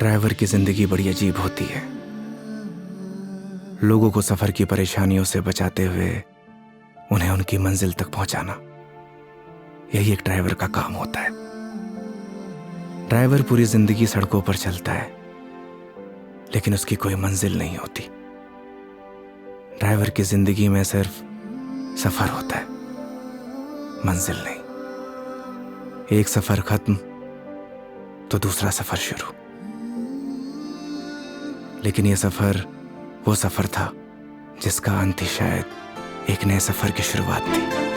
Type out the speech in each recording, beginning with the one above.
Driver की जिंदगी बड़ी अजीब होती है। लोगों को सफर की परेशानियों से बचाते हुए उन्हें उनकी मंजिल तक पहुंचाना, यही एक ड्राइवर का काम होता है। ड्राइवर पूरी जिंदगी सड़कों पर चलता है, लेकिन उसकी कोई मंजिल नहीं होती। ड्राइवर की जिंदगी में सिर्फ सफर होता है, मंजिल नहीं। एक सफर खत्म तो दूसरा सफर शुरू। लेकिन यह सफर वो सफर था जिसका अंत ही शायद एक नए सफर की शुरुआत थी।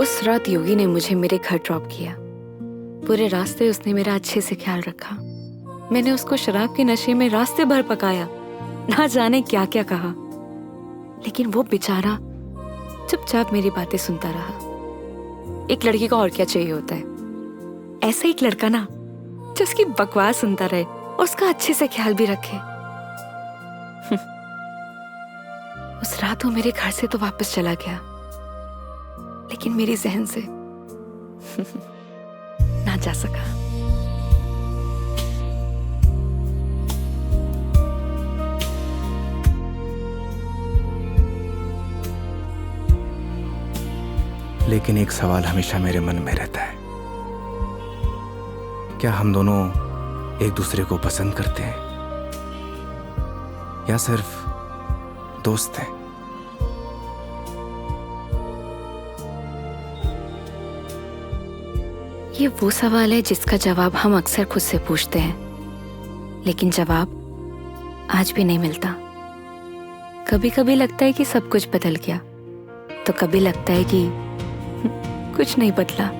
उस रात योगी ने मुझे मेरे घर ड्रॉप किया। पूरे रास्ते उसने मेरा अच्छे से ख्याल रखा। मैंने उसको शराब के नशे में रास्ते भर पकाया, ना जाने क्या क्या कहा, लेकिन वो बेचारा चुपचाप मेरी बातें सुनता रहा। एक लड़की को और क्या चाहिए होता है? ऐसा एक लड़का ना जो उसकी बकवास सुनता रहे और उसका अच्छे से ख्याल भी रखे। उस रात वो मेरे घर से तो वापस चला गया, लेकिन मेरी जहन से ना जा सका। लेकिन एक सवाल हमेशा मेरे मन में रहता है, क्या हम दोनों एक दूसरे को पसंद करते हैं या सिर्फ दोस्त हैं? ये वो सवाल है जिसका जवाब हम अक्सर खुद से पूछते हैं, लेकिन जवाब आज भी नहीं मिलता। कभी कभी लगता है कि सब कुछ बदल गया, तो कभी लगता है कि कुछ नहीं बदला।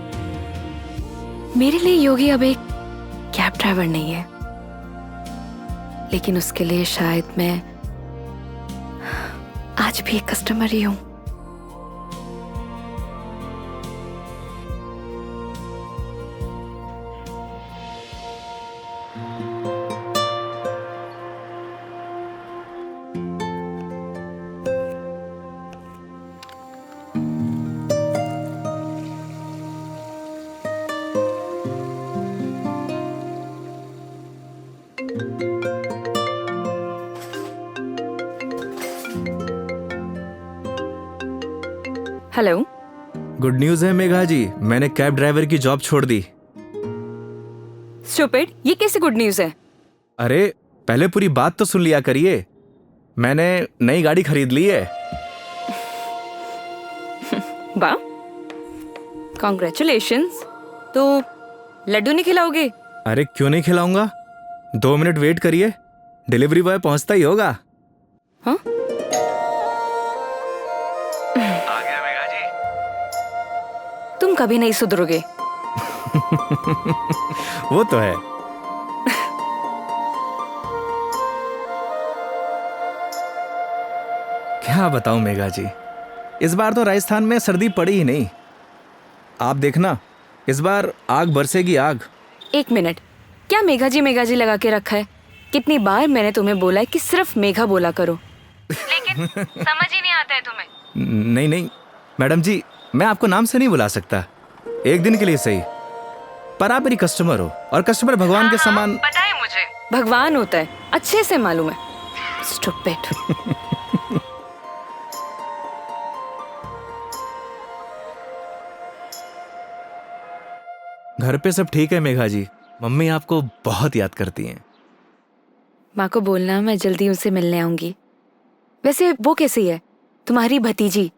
मेरे लिए योगी अब एक कैब ड्राइवर नहीं है, लेकिन उसके लिए शायद मैं आज भी एक कस्टमर ही हूं। हेलो। गुड न्यूज है मेघा जी, मैंने कैब ड्राइवर की जॉब छोड़ दी। स्टूपिड, ये कैसे गुड न्यूज है? अरे पहले पूरी बात तो सुन लिया करिए। मैंने नई गाड़ी खरीद ली है। वाह, कॉन्ग्रेचुलेशंस। तो लड्डू नहीं खिलाओगे? अरे क्यों नहीं खिलाऊंगा, 2 मिनट वेट करिए, डिलीवरी बॉय पहुंचता ही होगा। हाँ? आ गया मेघा जी। तुम कभी नहीं सुधरोगे। वो तो है। क्या बताऊं मेघा जी, इस बार तो राजस्थान में सर्दी पड़ी ही नहीं। आप देखना, इस बार आग बरसेगी आग। एक मिनट, क्या मेघा जी लगा के रखा है? कितनी बार मैंने तुम्हें बोला है कि सिर्फ मेघा बोला करो, लेकिन समझ ही नहीं आता है तुम्हें। नहीं नहीं मैडम जी, मैं आपको नाम से नहीं बुला सकता, एक दिन के लिए सही, पर आप मेरी कस्टमर हो और कस्टमर भगवान के समान। पता है मुझे, भगवान होता है, अच्छे से मालूम है। स्टूपिड। घर पे सब ठीक है मेघा जी, मम्मी आपको बहुत याद करती हैं। माँ को बोलना मैं जल्दी उनसे मिलने आऊंगी। वैसे वो कैसी है, तुम्हारी भतीजी?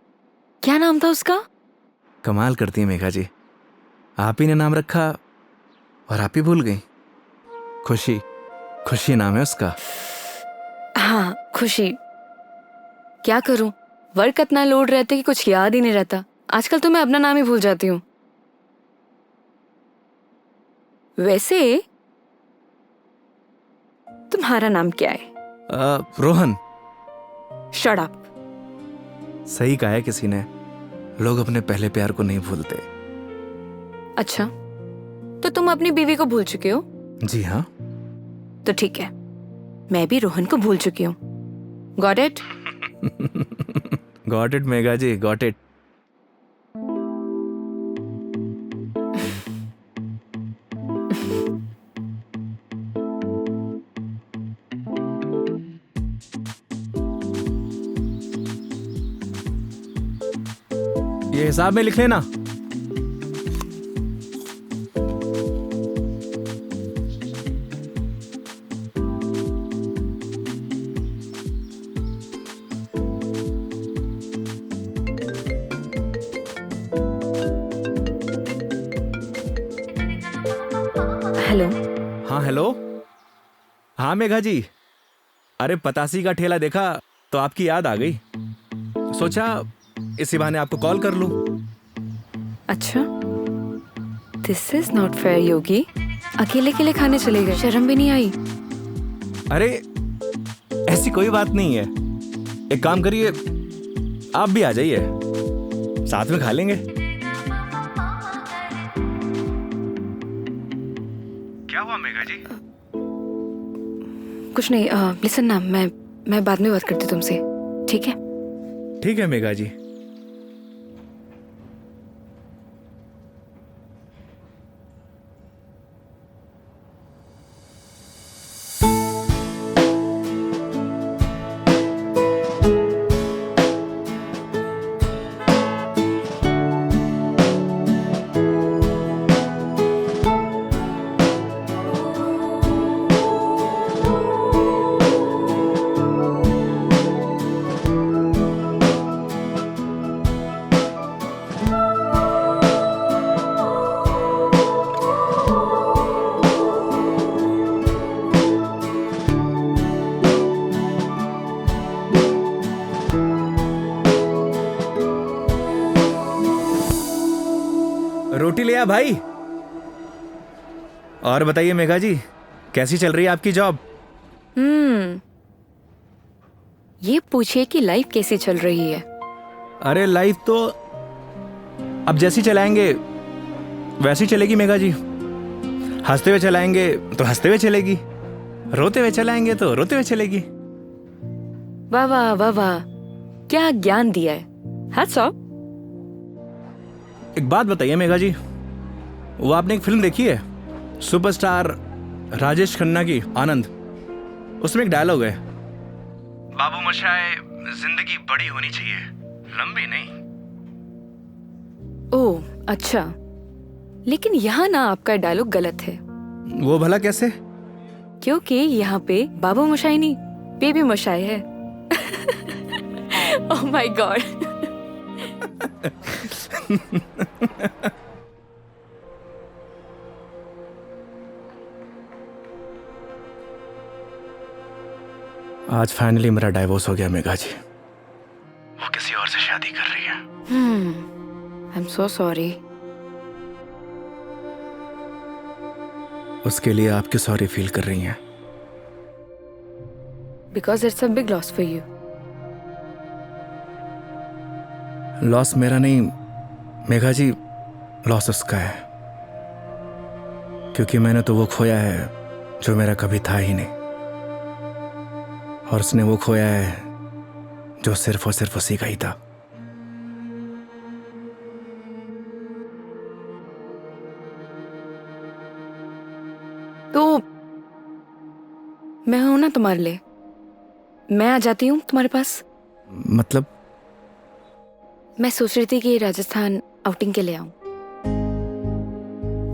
क्या नाम था उसका? कमाल करती है मेघा जी, आप ही ने नाम रखा और आप ही भूल गई। खुशी, खुशी नाम है उसका। हाँ, खुशी। क्या करूं, वर्क इतना लोड रहता है कि कुछ याद ही नहीं रहता। आजकल तो मैं अपना नाम ही भूल जाती हूँ। वैसे तुम्हारा नाम क्या है? रोहन। Shut up. सही कहा है किसी ने, लोग अपने पहले प्यार को नहीं भूलते। अच्छा, तो तुम अपनी बीवी को भूल चुके हो? जी हाँ। तो ठीक है, मैं भी रोहन को भूल चुकी हूँ। Got it? Got it Megha ji, got it. ये हिसाब में लिख लेना। हेलो। हाँ हेलो। हाँ मेघा जी, अरे पतासी का ठेला देखा तो आपकी याद आ गई, सोचा इसी बहाने आपको कॉल कर लूं। अच्छा, दिस इज नॉट फेयर योगी। अकेले अकेले खाने चले गए, शर्म भी नहीं आई? अरे ऐसी कोई बात नहीं है, एक काम करिए, आप भी आ जाइए, साथ में खा लेंगे। क्या हुआ मेघा जी? कुछ नहीं। लिसन ना, मैं बाद में बात करती हूँ तुमसे, ठीक है? ठीक है मेघा जी। रोटी ले आ भाई। और बताइए मेघा जी, कैसी चल रही है आपकी जॉब? ये पूछिए कि लाइफ कैसी चल रही है। अरे लाइफ तो अब जैसी चलाएंगे वैसी चलेगी मेघा जी। हंसते हुए चलाएंगे तो हंसते हुए चलेगी, रोते हुए चलाएंगे तो रोते हुए चलेगी। वाह वाह वाह वाह, क्या ज्ञान दिया है। Hats off. एक बात बताइए मेघा जी, वो आपने एक फिल्म देखी है सुपरस्टार राजेश खन्ना की, आनंद? उसमें एक डायलॉग है, बाबू मोशाय, जिंदगी बड़ी होनी चाहिए, लंबी नहीं। ओह अच्छा, लेकिन यहाँ ना आपका डायलॉग गलत है। वो भला कैसे? क्योंकि यहाँ पे बाबू मोशाई नहीं, बेबी मोशाई है। Oh my God. आज फाइनली मेरा डाइवोर्स हो गया मेघा जी। वो किसी और से शादी कर रही है। I am so sorry. उसके लिए आप क्यों सॉरी फील कर रही हैं? Because it's a big loss for you. Loss मेरा नहीं मेघा जी, लॉस उसका है, क्योंकि मैंने तो वो खोया है जो मेरा कभी था ही नहीं, और उसने वो खोया है जो सिर्फ और सिर्फ उसी का ही था। तो मैं हूं ना तुम्हारे लिए, मैं आ जाती हूँ तुम्हारे पास। मतलब? मैं सोच रही थी कि राजस्थान आउटिंग के लिए आऊं,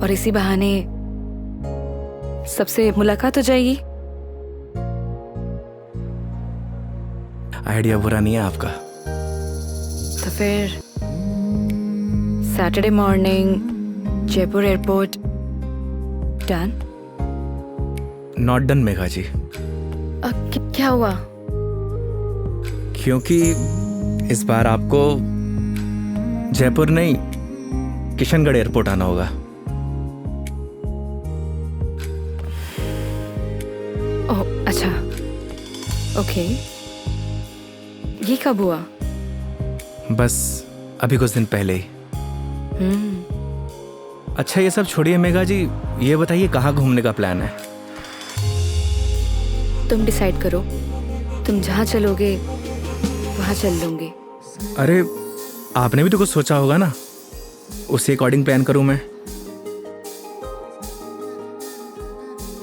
और इसी बहाने सबसे मुलाकात हो जाएगी। आइडिया बुरा नहीं है आपका। तो फिर Saturday morning Jaipur airport. Done? Not done Megha ji. क्या हुआ? क्योंकि इस बार आपको जयपुर नहीं, किशनगढ़ एयरपोर्ट आना होगा। ओह ओके, ये कब हुआ? बस अभी कुछ दिन पहले ही। अच्छा ये सब छोड़िए मेघा जी, ये बताइए कहाँ घूमने का प्लान है? तुम डिसाइड करो, तुम जहाँ चलोगे वहाँ चल लूंगी। अरे आपने भी तो कुछ सोचा होगा ना, उसी अकॉर्डिंग प्लान करूँ मैं।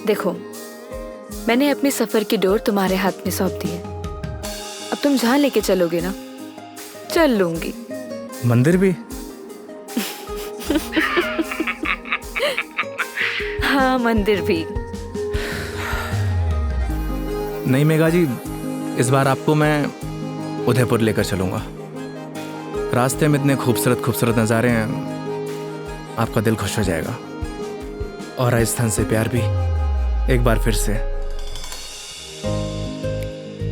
देखो, मैंने अपने सफर की डोर तुम्हारे हाथ में सौंप दी है। अब तुम जहाँ लेके चलोगे ना, चल लूंगी। मंदिर भी? हाँ, मंदिर भी। नहीं मेघा जी, इस बार आपको मैं उदयपुर लेकर चलूंगा। रास्ते में इतने खूबसूरत खूबसूरत नज़ारे हैं, आपका दिल खुश हो जाएगा। और राजस्थान से प्यार भी एक बार फिर से।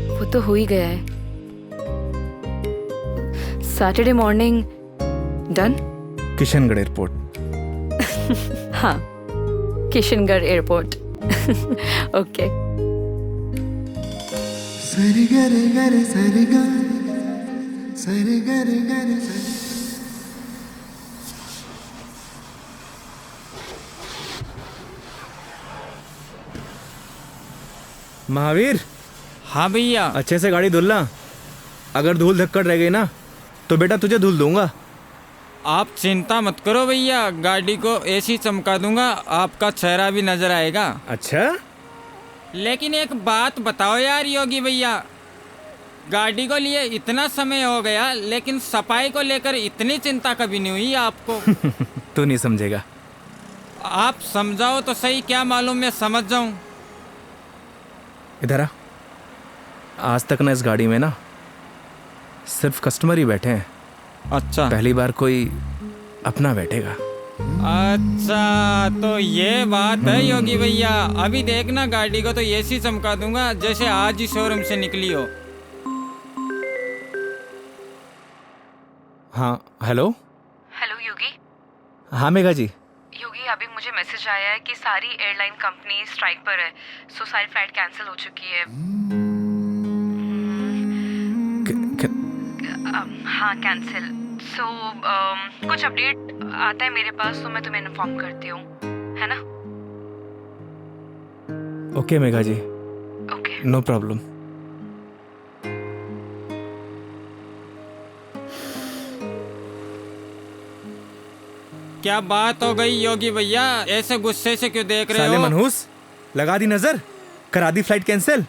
वो तो हो ही गया है। Saturday morning done. Kishangarh airport. हाँ, किशनगढ़ एयरपोर्ट। ओके। सरी गरे गरे सरी गा, सरी गरे गरे सरी। महावीर, हाँ भैया। अच्छे से गाड़ी धुलना। अगर धूल धक्कड़ रह गई ना तो बेटा तुझे धुल दूंगा। आप चिंता मत करो भैया, गाड़ी को ऐसी चमका दूंगा आपका चेहरा भी नजर आएगा। अच्छा? लेकिन एक बात बताओ यार योगी भैया, गाड़ी को लिए इतना समय हो गया लेकिन सफाई को लेकर इतनी चिंता कभी नहीं हुई आपको। तू नहीं समझेगा। आप समझाओ तो सही, क्या मालूम मैं समझ जाऊं। इधर आ। आज तक ना इस गाड़ी में ना सिर्फ कस्टमर ही बैठे हैं। अच्छा, पहली बार कोई अपना बैठेगा। अच्छा तो ये बात है योगी भैया। अभी देखना गाड़ी को तो ऐसी चमका दूंगा जैसे आज ही शोरूम से निकली हो। हाँ हेलो। हेलो योगी। हाँ मेघा जी। योगी, अभी मुझे मैसेज आया है कि सारी एयरलाइन कंपनी स्ट्राइक पर है, सो सारी फ्लाइट कैंसिल हो चुकी है। हाँ, कैंसिल। सो कुछ अपडेट आता है मेरे पास तो मैं तुम्हें इन्फॉर्म करती हूँ, है ना? Okay Megha ji, okay. No problem. क्या बात हो गई योगी भैया, ऐसे गुस्से से क्यों देख रहे साले हो? मनहूस, लगा दी नजर, करा दी फ्लाइट कैंसिल।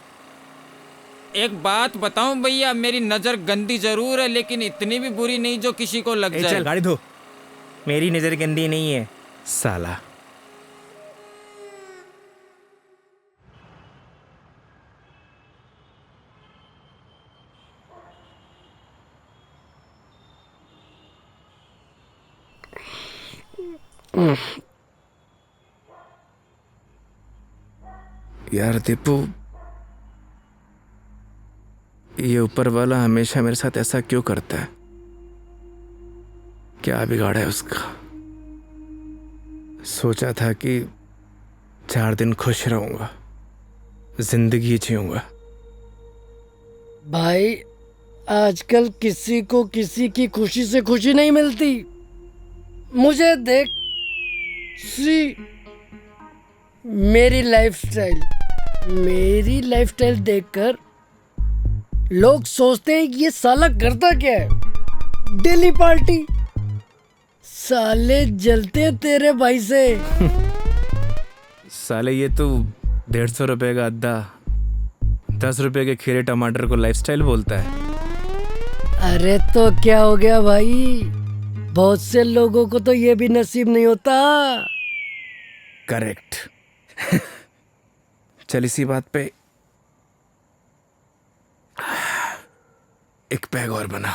एक बात बताऊं भैया, मेरी नजर गंदी जरूर है लेकिन इतनी भी बुरी नहीं जो किसी को लग जाए। चल गाड़ी धो। मेरी नजर गंदी नहीं है साला। यार दीपू, ये ऊपर वाला हमेशा मेरे साथ ऐसा क्यों करता है? क्या बिगाड़ा है उसका? सोचा था कि 4 दिन खुश रहूंगा, जिंदगी जीऊंगा। भाई, आजकल किसी को किसी की खुशी से खुशी नहीं मिलती। मुझे देख, सी मेरी लाइफस्टाइल देखकर लोग सोचते हैं कि ये साला करता क्या है। Daily party. साले जलते हैं तेरे भाई से। साले ये तो 150 रुपए का अद्दा 10 रुपए के खीरे टमाटर को लाइफस्टाइल बोलता है। अरे तो क्या हो गया भाई, बहुत से लोगों को तो ये भी नसीब नहीं होता। करेक्ट। चल इसी बात पे एक पैग और बना।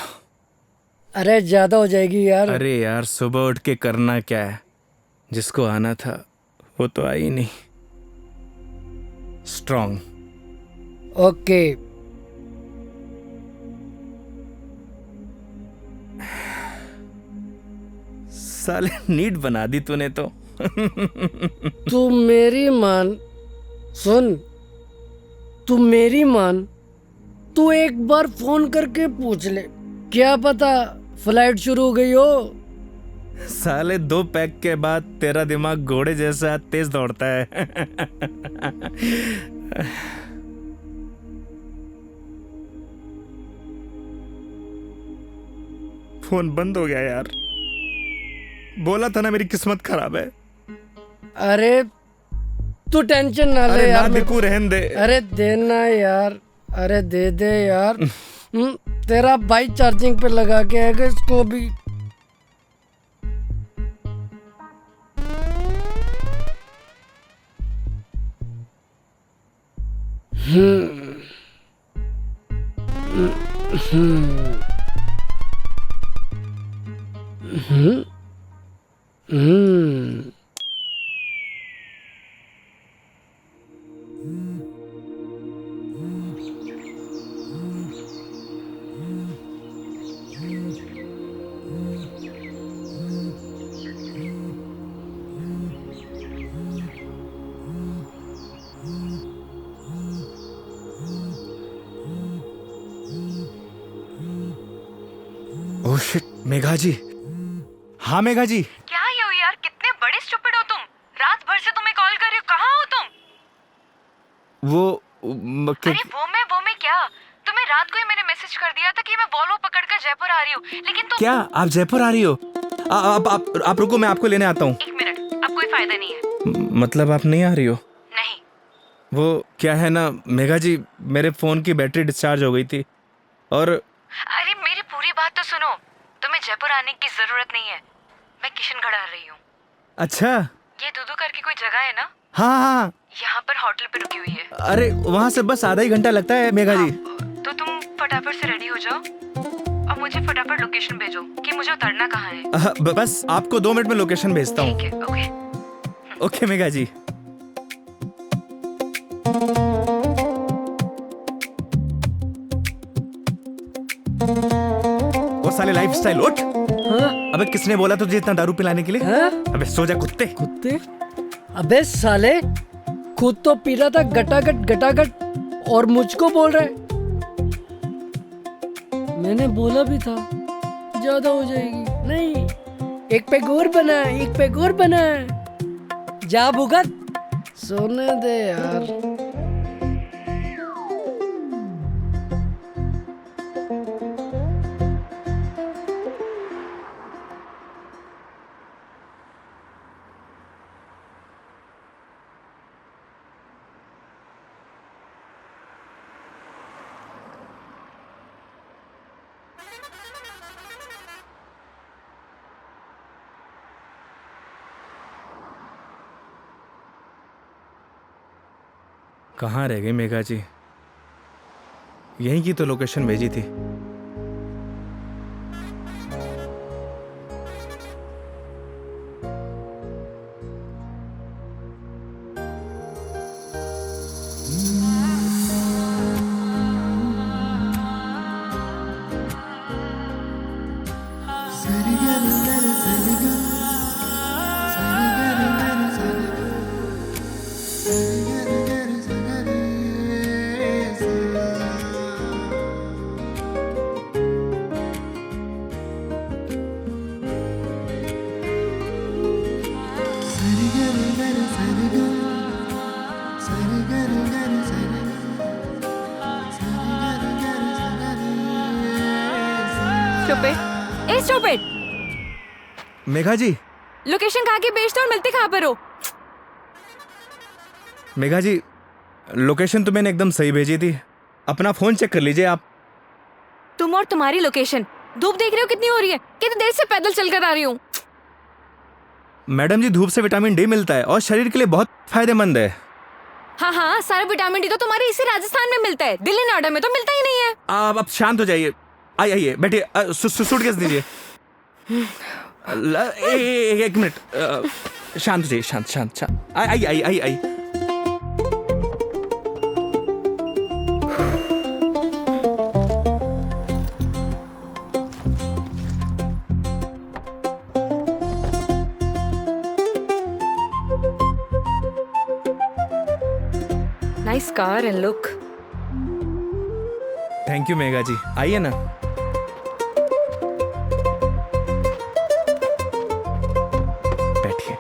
अरे ज्यादा हो जाएगी यार। अरे यार, सुबह उठ के करना क्या है? जिसको आना था वो तो आई नहीं। स्ट्रॉन्ग। ओके। साले नीट बना दी तूने तो। तू मेरी मान, सुन, तू मेरी मान, तू एक बार फोन करके पूछ ले, क्या पता फ्लाइट शुरू हो गई हो। साले 2 पैक के बाद तेरा दिमाग घोड़े जैसा तेज दौड़ता है। फोन बंद हो गया यार। बोला था ना मेरी किस्मत खराब है। अरे तू टेंशन ना ले अरे ना यार। दिकू रहन दे। अरे देना यार, अरे दे दे यार। तेरा भाई चार्जिंग पे लगा के आएगा इसको भी। ओह शिट, मेघा जी। हाँ मेघा जी। क्या ये हो यार, कितने बड़े स्टूपिड हो तुम। रात भर से तुम्हें कॉल कर रही हूँ, कहाँ हो तुम? अरे वो मैं क्या, तुम्हें रात को ही मैंने मैसेज कर दिया था कि मैं वॉल्वो पकड़कर जयपुर आ रही हूँ, लेकिन तुम। क्या आप जयपुर आ रही हो? आप रुको, मैं आपको लेने आता हूँ। 1 मिनट, अब कोई फायदा नहीं है। मतलब आप नहीं आ रही हो? नहीं। वो क्या है ना मेघा जी, मेरे फोन की बैटरी डिस्चार्ज हो गई थी और। अरे मेरी पूरी बात तो सुनो, तुम्हें जयपुर आने की जरूरत नहीं है, मैं किशनगढ़ आ रही हूँ। अच्छा। ये दूधू करके कोई जगह है ना, हाँ हाँ। यहाँ पर होटल पे रुकी हुई है। अरे वहाँ से बस आधा ही घंटा लगता है मेघा जी। तो तुम फटाफट से रेडी हो जाओ और मुझे फटाफट लोकेशन भेजो कि मुझे उतरना कहाँ है। बस आपको 2 मिनट में लोकेशन भेजता हूँ। ठीक है, ओके। ओके मेघा जी। वो साले लाइफस्टाइल उठ। हाँ? अबे किसने बोला तुझे इतना दारू पिलाने के लिए? हाँ? अबे सो जा कुत्ते। कुत्ते? अबे साले, खुद तो पी रहा था गटागट गटागट और मुझको बोल रहा है। मैंने बोला भी था ज्यादा हो जाएगी। नहीं, एक पैक और बना, एक पैक और बना। जा भुगत, सोने दे यार। कहाँ रह गई मेघा जी? यहीं की तो लोकेशन भेजी थी। स्टूपिड। मेघा जी। लोकेशन कहाँ की भेजते हो और मिलते कहाँ पर हो? मेघा जी, लोकेशन तो मैंने एकदम सही भेजी थी। अपना फोन चेक कर लीजिए आप। तुम और तुम्हारी लोकेशन। धूप देख रहे हो कितनी हो रही है? कितनी देर से पैदल चलकर आ रही हूँ। मैडम जी, धूप से विटामिन डी मिलता है और शरीर के लिए बहुत फायदेमंद है। हाँ हाँ, सारा विटामिन डी तो तुम्हारे इसी राजस्थान में मिलता है, दिल्ली नोएडा में तो मिलता ही नहीं है। आप शांत हो जाइए। आइए बैठिए। सूटकेस दीजिए। एक मिनट, शांत हो जाइए। शांत शांत शांत। आइए आइए आइए आइए। Nice car and look. Thank you Megha ji, आइए ना। बैठिए।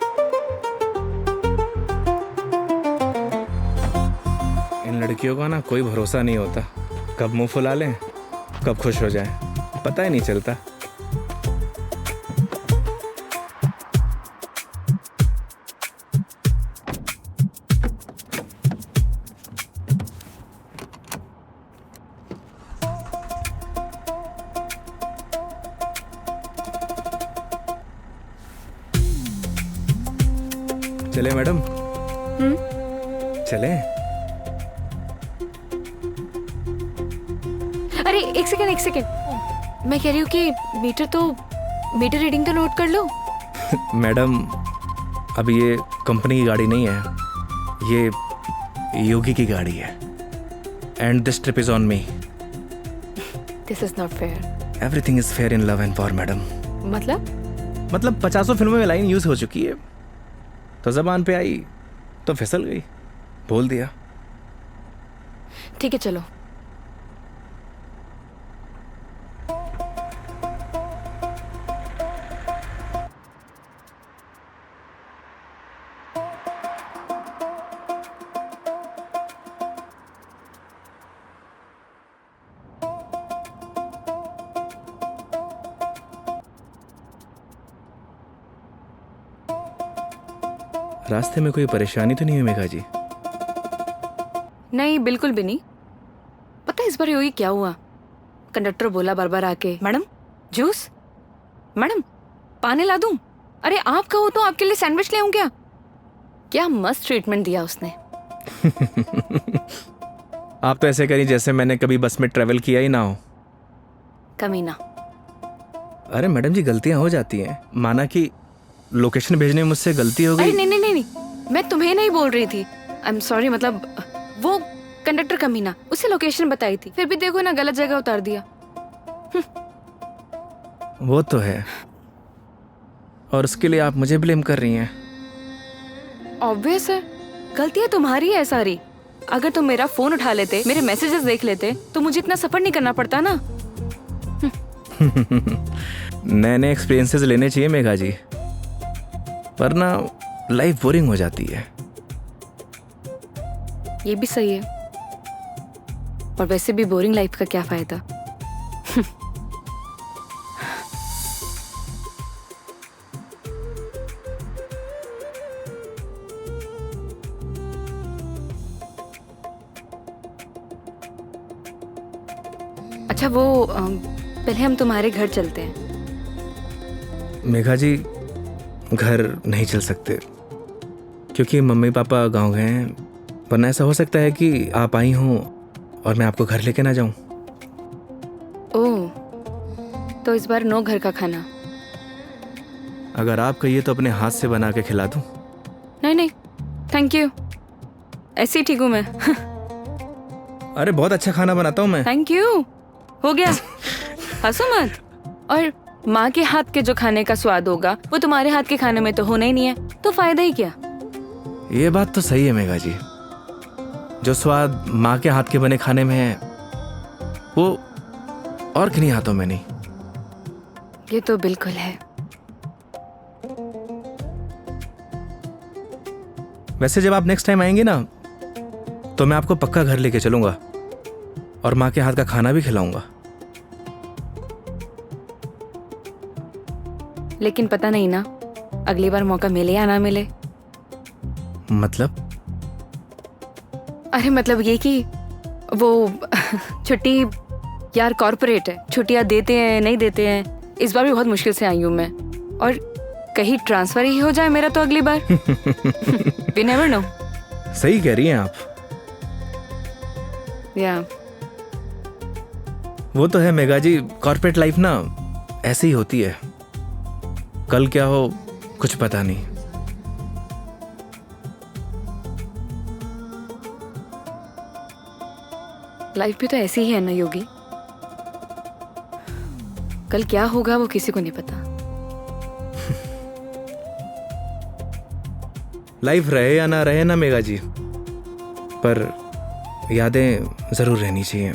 इन लड़कियों का ना कोई भरोसा नहीं होता, कब मुंह फुला लें कब खुश हो जाए, पता ही नहीं चलता। चले मैडम? चले? अरे एक सेकेंड, मैं कह रही हूँ कि मीटर रीडिंग तो नोट कर लो। मैडम अब ये कंपनी की गाड़ी नहीं है, ये योगी की गाड़ी है। And this trip is on me. This is not fair. Everything is fair in love and war madam. मतलब 50 फिल्मों में लाइन यूज हो चुकी है, तो जबान पे आई तो फिसल गई, बोल दिया। ठीक है चलो। रास्ते में कोई परेशानी तो नहीं हुई मेघा जी? नहीं बिल्कुल भी नहीं। पता है इस बार योगी क्या हुआ? कंडक्टर बोला बार बार आके, मैडम जूस, मैडम पानी ला दूं? अरे आप कहो तो आपके लिए सैंडविच ले आऊं क्या? क्या मस्त ट्रीटमेंट दिया उसने। आप तो ऐसे करी जैसे मैंने कभी बस में ट्रेवल किया ही ना हो। कमीना। अरे मैडम जी गलतियां हो जाती हैं, माना कि लोकेशन भेजने में मुझसे गलती हो अरे गई। नहीं, मैं तुम्हें नहीं बोल रही थी। आई एम सॉरी, मतलब वो कंडक्टर कमीना, उसे लोकेशन बताई थी, फिर भी देखो ना गलत जगह उतार दिया। वो तो है, और उसके लिए आप मुझे ब्लेम कर रही हैं। ऑब्वियस है, गलतियां तुम्हारी है सारी। अगर तुम मेरा फोन उठा लेते, मेरे मैसेजेस देख लेते, तो मुझे इतना सफर नहीं करना पड़ता ना। नए नए एक्सपीरियंसेस लेने चाहिए मेघा जी, वरना लाइफ बोरिंग हो जाती है। ये भी सही है, और वैसे भी बोरिंग लाइफ का क्या फायदा। अच्छा वो पहले हम तुम्हारे घर चलते हैं। मेघा जी घर नहीं चल सकते, क्योंकि मम्मी पापा गांव गए हैं, वरना ऐसा हो सकता है कि आप आई हों और मैं आपको घर लेके ना जाऊं। ओह, तो इस बार नो घर का खाना। अगर आप कहिए तो अपने हाथ से बना के खिला दूं। नहीं थैंक यू, ऐसे ही ठीक हूँ मैं। अरे बहुत अच्छा खाना बनाता हूं मैं। थैंक यू, हो गया। हंसो मत। और माँ के हाथ के जो खाने का स्वाद होगा वो तुम्हारे हाथ के खाने में तो होना ही नहीं है, तो फायदा ही क्या। ये बात तो सही है मेघा जी, जो स्वाद माँ के हाथ के बने खाने में है वो और किन्हीं हाथों में नहीं। ये तो बिल्कुल है। वैसे जब आप नेक्स्ट टाइम आएंगे ना, तो मैं आपको पक्का घर लेके चलूंगा और माँ के हाथ का खाना भी खिलाऊंगा। लेकिन पता नहीं ना, अगली बार मौका मिले या ना मिले। मतलब? अरे मतलब ये कि वो छुट्टी यार कॉर्पोरेट है, छुट्टियां देते हैं नहीं देते हैं। इस बार भी बहुत मुश्किल से आई हूँ मैं, और कहीं ट्रांसफर ही हो जाए मेरा तो अगली बार। We never know। सही कह रही हैं आप। या वो तो है मेघा जी, कॉर्पोरेट लाइफ ना ऐसे ही होती है, कल क्या हो कुछ पता नहीं। लाइफ भी तो ऐसी ही है ना योगी, कल क्या होगा वो किसी को नहीं पता। लाइफ रहे या ना रहे ना मेघा जी, पर यादें जरूर रहनी चाहिए।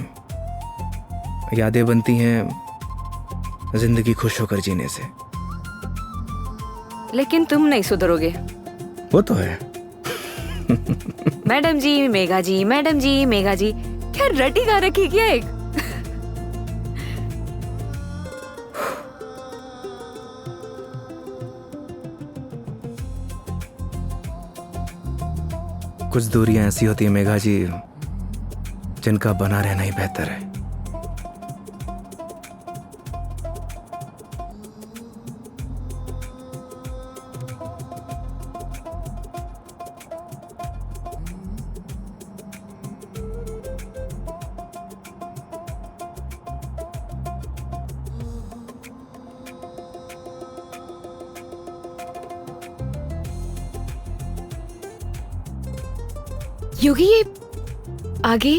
यादें बनती हैं जिंदगी खुश होकर जीने से। लेकिन तुम नहीं सुधरोगे। वो तो है। मैडम जी मेघा जी, मैडम जी मेघा जी, क्या रटी गा रखी क्या एक? कुछ दूरियां ऐसी होती है मेघा जी जिनका बना रहना ही बेहतर है। योगी ये आगे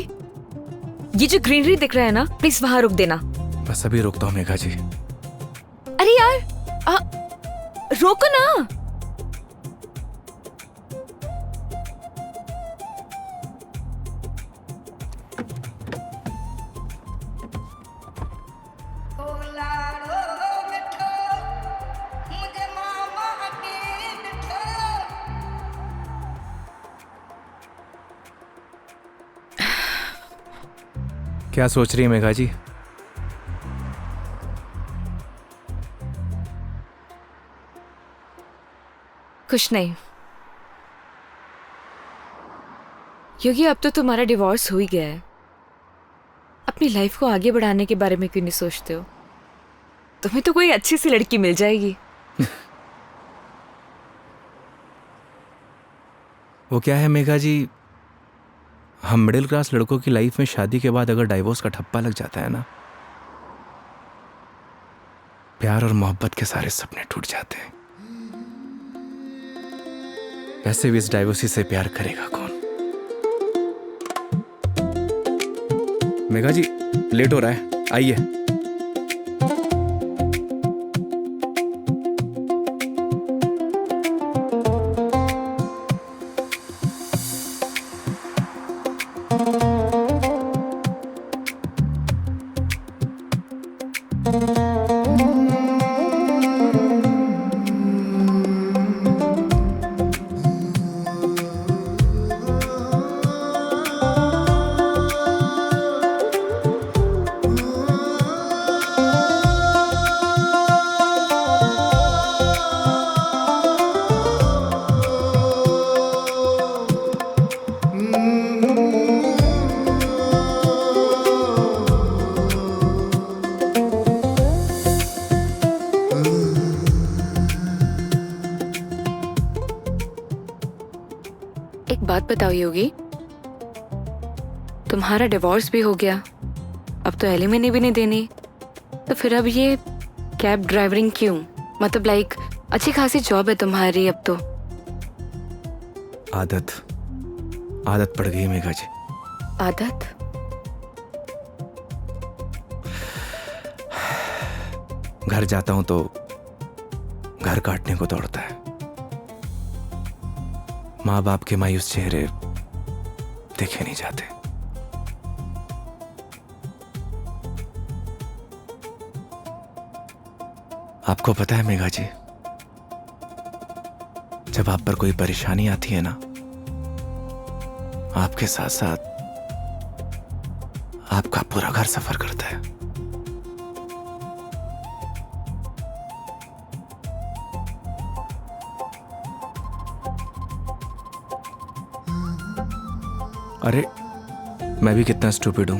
ये जो ग्रीनरी दिख रहा है ना, प्लीज वहां रुक देना। बस अभी रुकता हूँ मेघा जी। अरे यार रोको ना। क्या सोच रही है मेघा जी? कुछ नहीं योगी, अब तो तुम्हारा डिवोर्स हो ही गया है। अपनी लाइफ को आगे बढ़ाने के बारे में क्यों नहीं सोचते हो? तुम्हें तो कोई अच्छी सी लड़की मिल जाएगी। वो क्या है मेघा जी, हम मिडिल क्लास लड़कों की लाइफ में शादी के बाद अगर डाइवोर्स का ठप्पा लग जाता है ना, प्यार और मोहब्बत के सारे सपने टूट जाते हैं। वैसे भी इस डाइवोर्सी से प्यार करेगा कौन? मेघा जी लेट हो रहा है, आइए। एक बात बताओ योगी, तुम्हारा डिवोर्स भी हो गया, अब तो एलिमनी भी नहीं देनी, तो फिर अब ये कैब ड्राइवरिंग क्यों? मतलब लाइक अच्छी खासी जॉब है तुम्हारी अब तो। आदत पड़ गई मेघा जी। आदत? घर जाता हूं तो घर काटने को दौड़ता है। माँ बाप के मायूस चेहरे देखे नहीं जाते। आपको पता है मेघा जी, जब आप पर कोई परेशानी आती है ना, आपके साथ साथ आपका पूरा घर सफर करता है। अरे मैं भी कितना स्टूपिड हूं,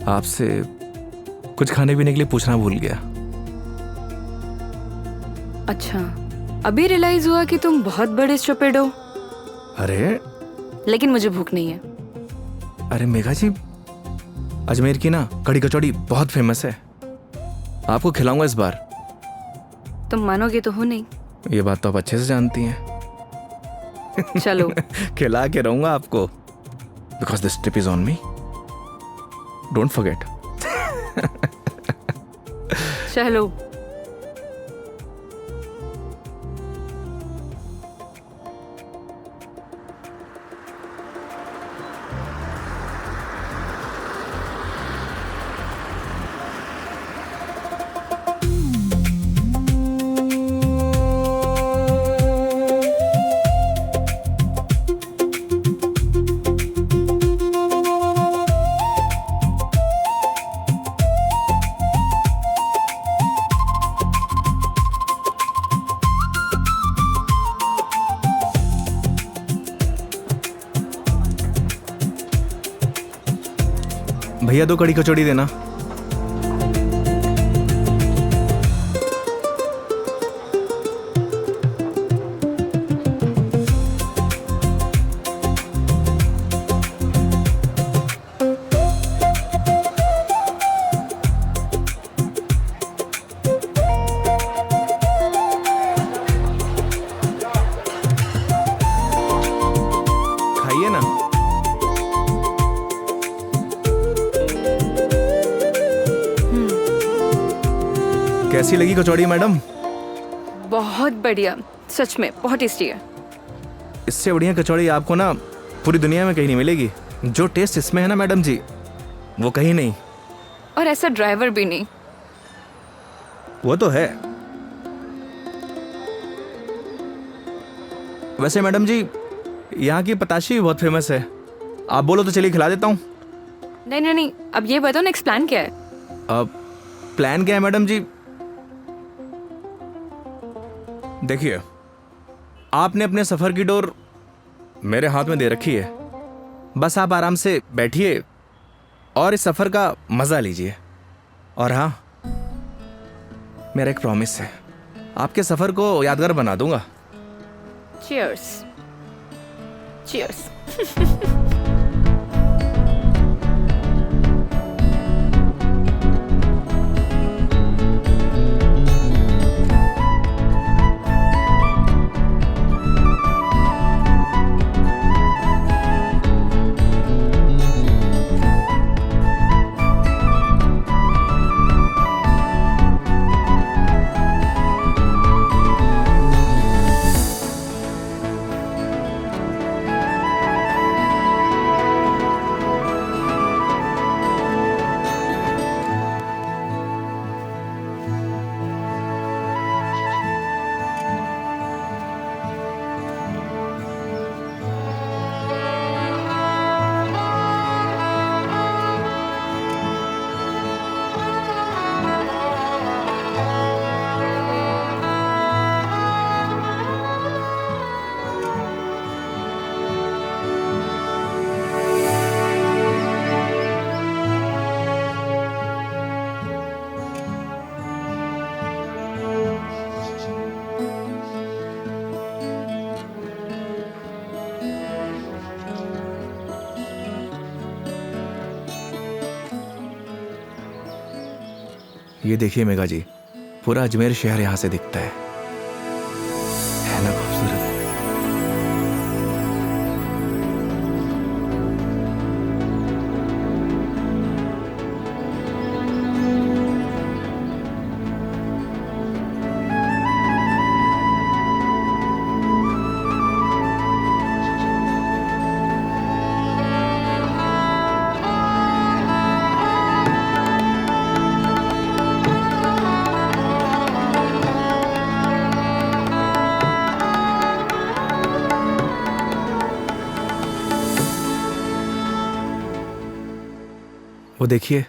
आपसे कुछ खाने पीने के लिए पूछना भूल गया। अच्छा, अभी रियलाइज हुआ कि तुम बहुत बड़े स्टूपिड हो। अरे लेकिन मुझे भूख नहीं है। अरे मेघा जी, अजमेर की ना कड़ी कचौड़ी बहुत फेमस है, आपको खिलाऊंगा इस बार। तुम मानोगे तो हो नहीं। ये बात तो आप अच्छे से जानती हैं। चलो। खिला के रहूंगा आपको, because this trip is on me, don't forget. चलो। भैया 2 कड़ी कचौड़ी देना। खाइए ना। कैसी लगी कचौड़ी मैडम? बहुत बढ़िया, सच में बहुत टेस्टी है। इससे बढ़िया कचौड़ी आपको ना पूरी दुनिया में कहीं नहीं मिलेगी। जो टेस्ट इसमें है ना मैडम जी, वो कहीं नहीं। और ऐसा ड्राइवर भी नहीं। वो तो है। वैसे मैडम जी, यहाँ की पताशी भी बहुत फेमस है। आप बोलो तो चलिए खिला देता हूँ। नहीं नहीं नहीं, अब ये बताओ नेक्स्ट प्लान क्या है? अब प्लान क्या है मैडम जी? देखिए, आपने अपने सफर की डोर मेरे हाथ में दे रखी है। बस आप आराम से बैठिए और इस सफर का मजा लीजिए। और हाँ, मेरा एक प्रॉमिस है, आपके सफर को यादगार बना दूंगा। चीयर्स। चीयर्स। ये देखिए मेघा जी, पूरा अजमेर शहर यहाँ से दिखता है ना खूबसूरत? वो देखिए,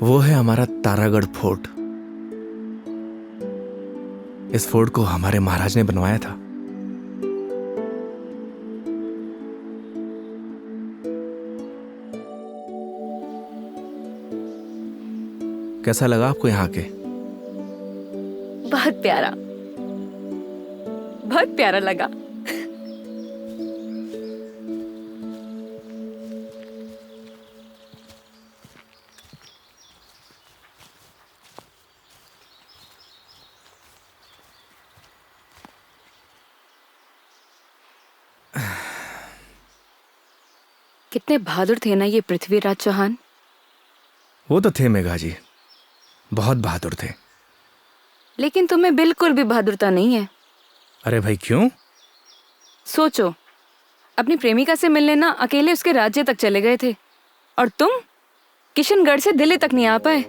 वो है हमारा तारागढ़ फोर्ट। इस फोर्ट को हमारे महाराज ने बनवाया था। कैसा लगा आपको यहाँ के? बहुत प्यारा, बहुत प्यारा लगा। कितने बहादुर थे ना ये पृथ्वीराज चौहान। वो तो थे मेघा जी, बहुत बहादुर थे। लेकिन तुम्हें बिल्कुल भी बहादुरता नहीं है। अरे भाई क्यों? सोचो, अपनी प्रेमिका से मिलने ना अकेले उसके राज्य तक चले गए थे, और तुम किशनगढ़ से दिल्ली तक नहीं आ पाए।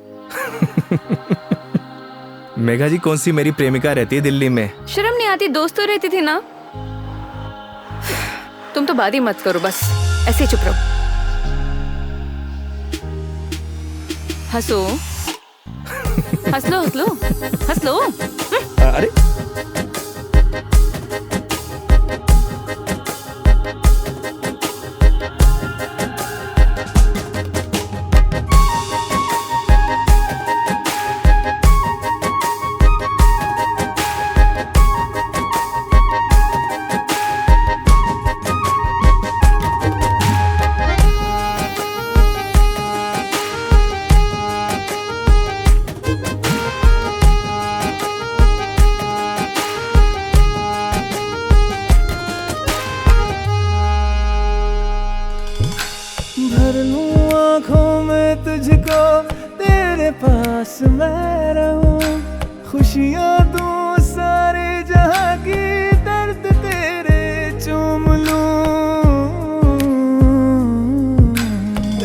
मेघा जी, कौन सी मेरी प्रेमिका रहती है दिल्ली में? शर्म नहीं आती? दोस्त तो रहती थी ना। तुम तो बात ही मत करो, बस ऐसे ही चुप रहो। हंसो, हंस लो, हंस लो, हंस लो। अरे बस मैं रहूं, खुशियां तू सारे जहां की, दर्द तेरे चूम लूं।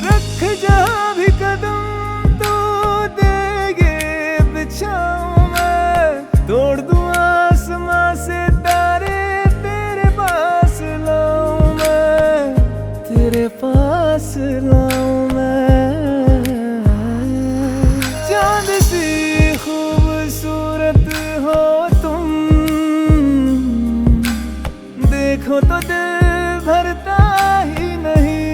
रख जहां भी कदम तू देगे बिछाऊं मैं, तोड़ दूं आसमां से तारे, तेरे पास लाऊं मैं, तेरे पास लाऊं मैं। चांद सी खूबसूरत हो तुम, देखो तो दिल भरता ही नहीं,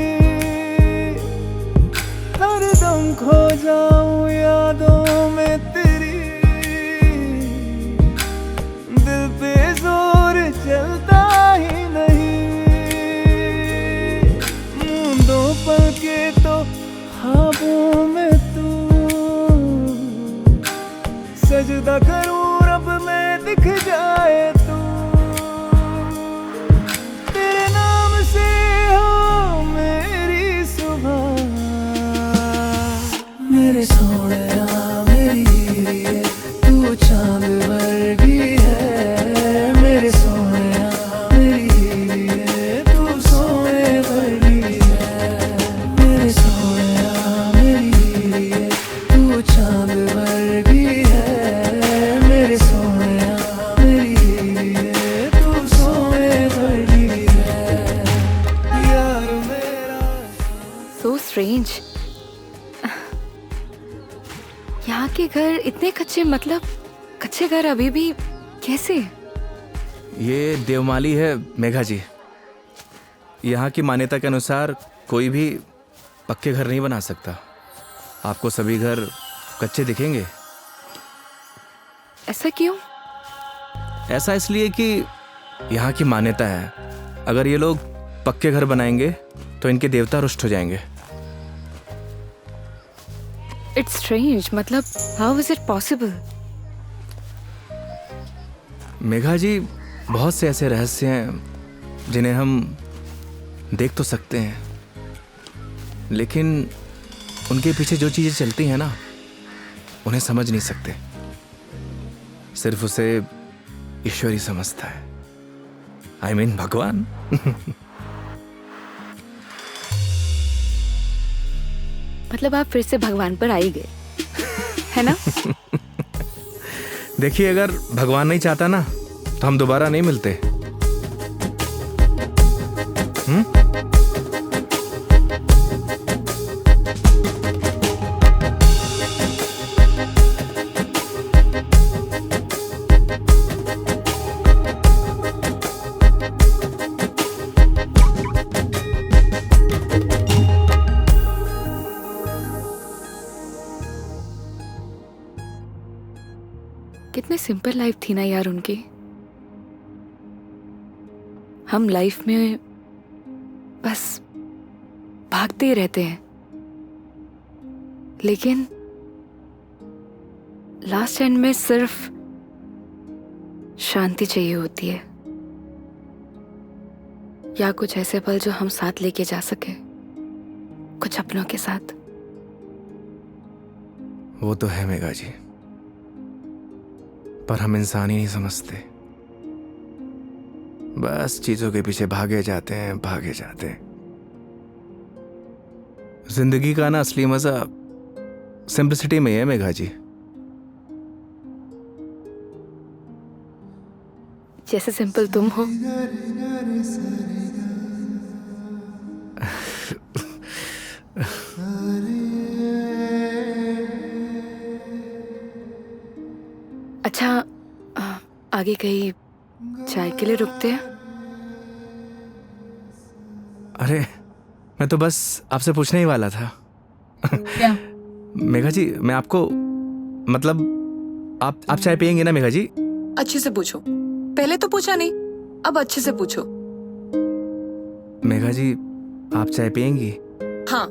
हरदम खो जाऊं यादों में तेरी, दिल पे जोर चलता ही नहीं। मूंदों पल के तो ख्वाबों में तू, सजदा करूं रब में दिख जाए तू, तेरे नाम से हो मेरी सुबह। मेरे सोहणिया मेरी हीरे, तू चांद वर्गी है, मेरे सोहणिया मेरी हीरे, तू सोने वर्गी है, मेरे सोहणिया मेरी हीरे, तू चांद वर्गी है, मेरे सोहणिया मेरी हीरे, तू सोने वर्गी है, यार मेरा। So strange. यहाँ के घर इतने कच्चे, मतलब कच्चे घर अभी भी कैसे? ये देवमाली है मेघा जी। यहाँ की मान्यता के अनुसार कोई भी पक्के घर नहीं बना सकता। आपको सभी घर कच्चे दिखेंगे। ऐसा क्यों? ऐसा इसलिए कि यहाँ की मान्यता है, अगर ये लोग पक्के घर बनाएंगे तो इनके देवता रुष्ट हो जाएंगे। इट्स स्ट्रेंज, मतलब how is it possible? Megha ji, बहुत से ऐसे रहस्य हैं जिन्हें हम देख तो सकते हैं, लेकिन उनके पीछे जो चीज़ें चलती हैं ना, उन्हें समझ नहीं सकते। सिर्फ उसे ईश्वर ही समझता है। I mean, भगवान। मतलब आप फिर से भगवान पर आ ही गए, है ना? देखिए, अगर भगवान नहीं चाहता ना तो हम दोबारा नहीं मिलते। कितने सिंपल लाइफ थी ना यार उनकी। हम लाइफ में बस भागते ही रहते हैं, लेकिन लास्ट एंड में सिर्फ शांति चाहिए होती है, या कुछ ऐसे पल जो हम साथ लेके जा सके, कुछ अपनों के साथ। वो तो है मेघा जी, पर हम इंसान ही नहीं समझते। बस चीजों के पीछे भागे जाते हैं, भागे जाते हैं। जिंदगी का ना असली मजा सिंपलिसिटी में है मेघा जी। जैसे सिंपल तुम हो। अच्छा, आगे कहीं चाय के लिए रुकते हैं? अरे, मैं तो बस आपसे पूछने ही वाला था। क्या? मेघा जी, मैं आपको मतलब आप चाय पियेंगे ना मेघा जी? अच्छे से पूछो, पहले तो पूछा नहीं, अब अच्छे से पूछो। मेघा जी, आप चाय पियेंगी? हाँ।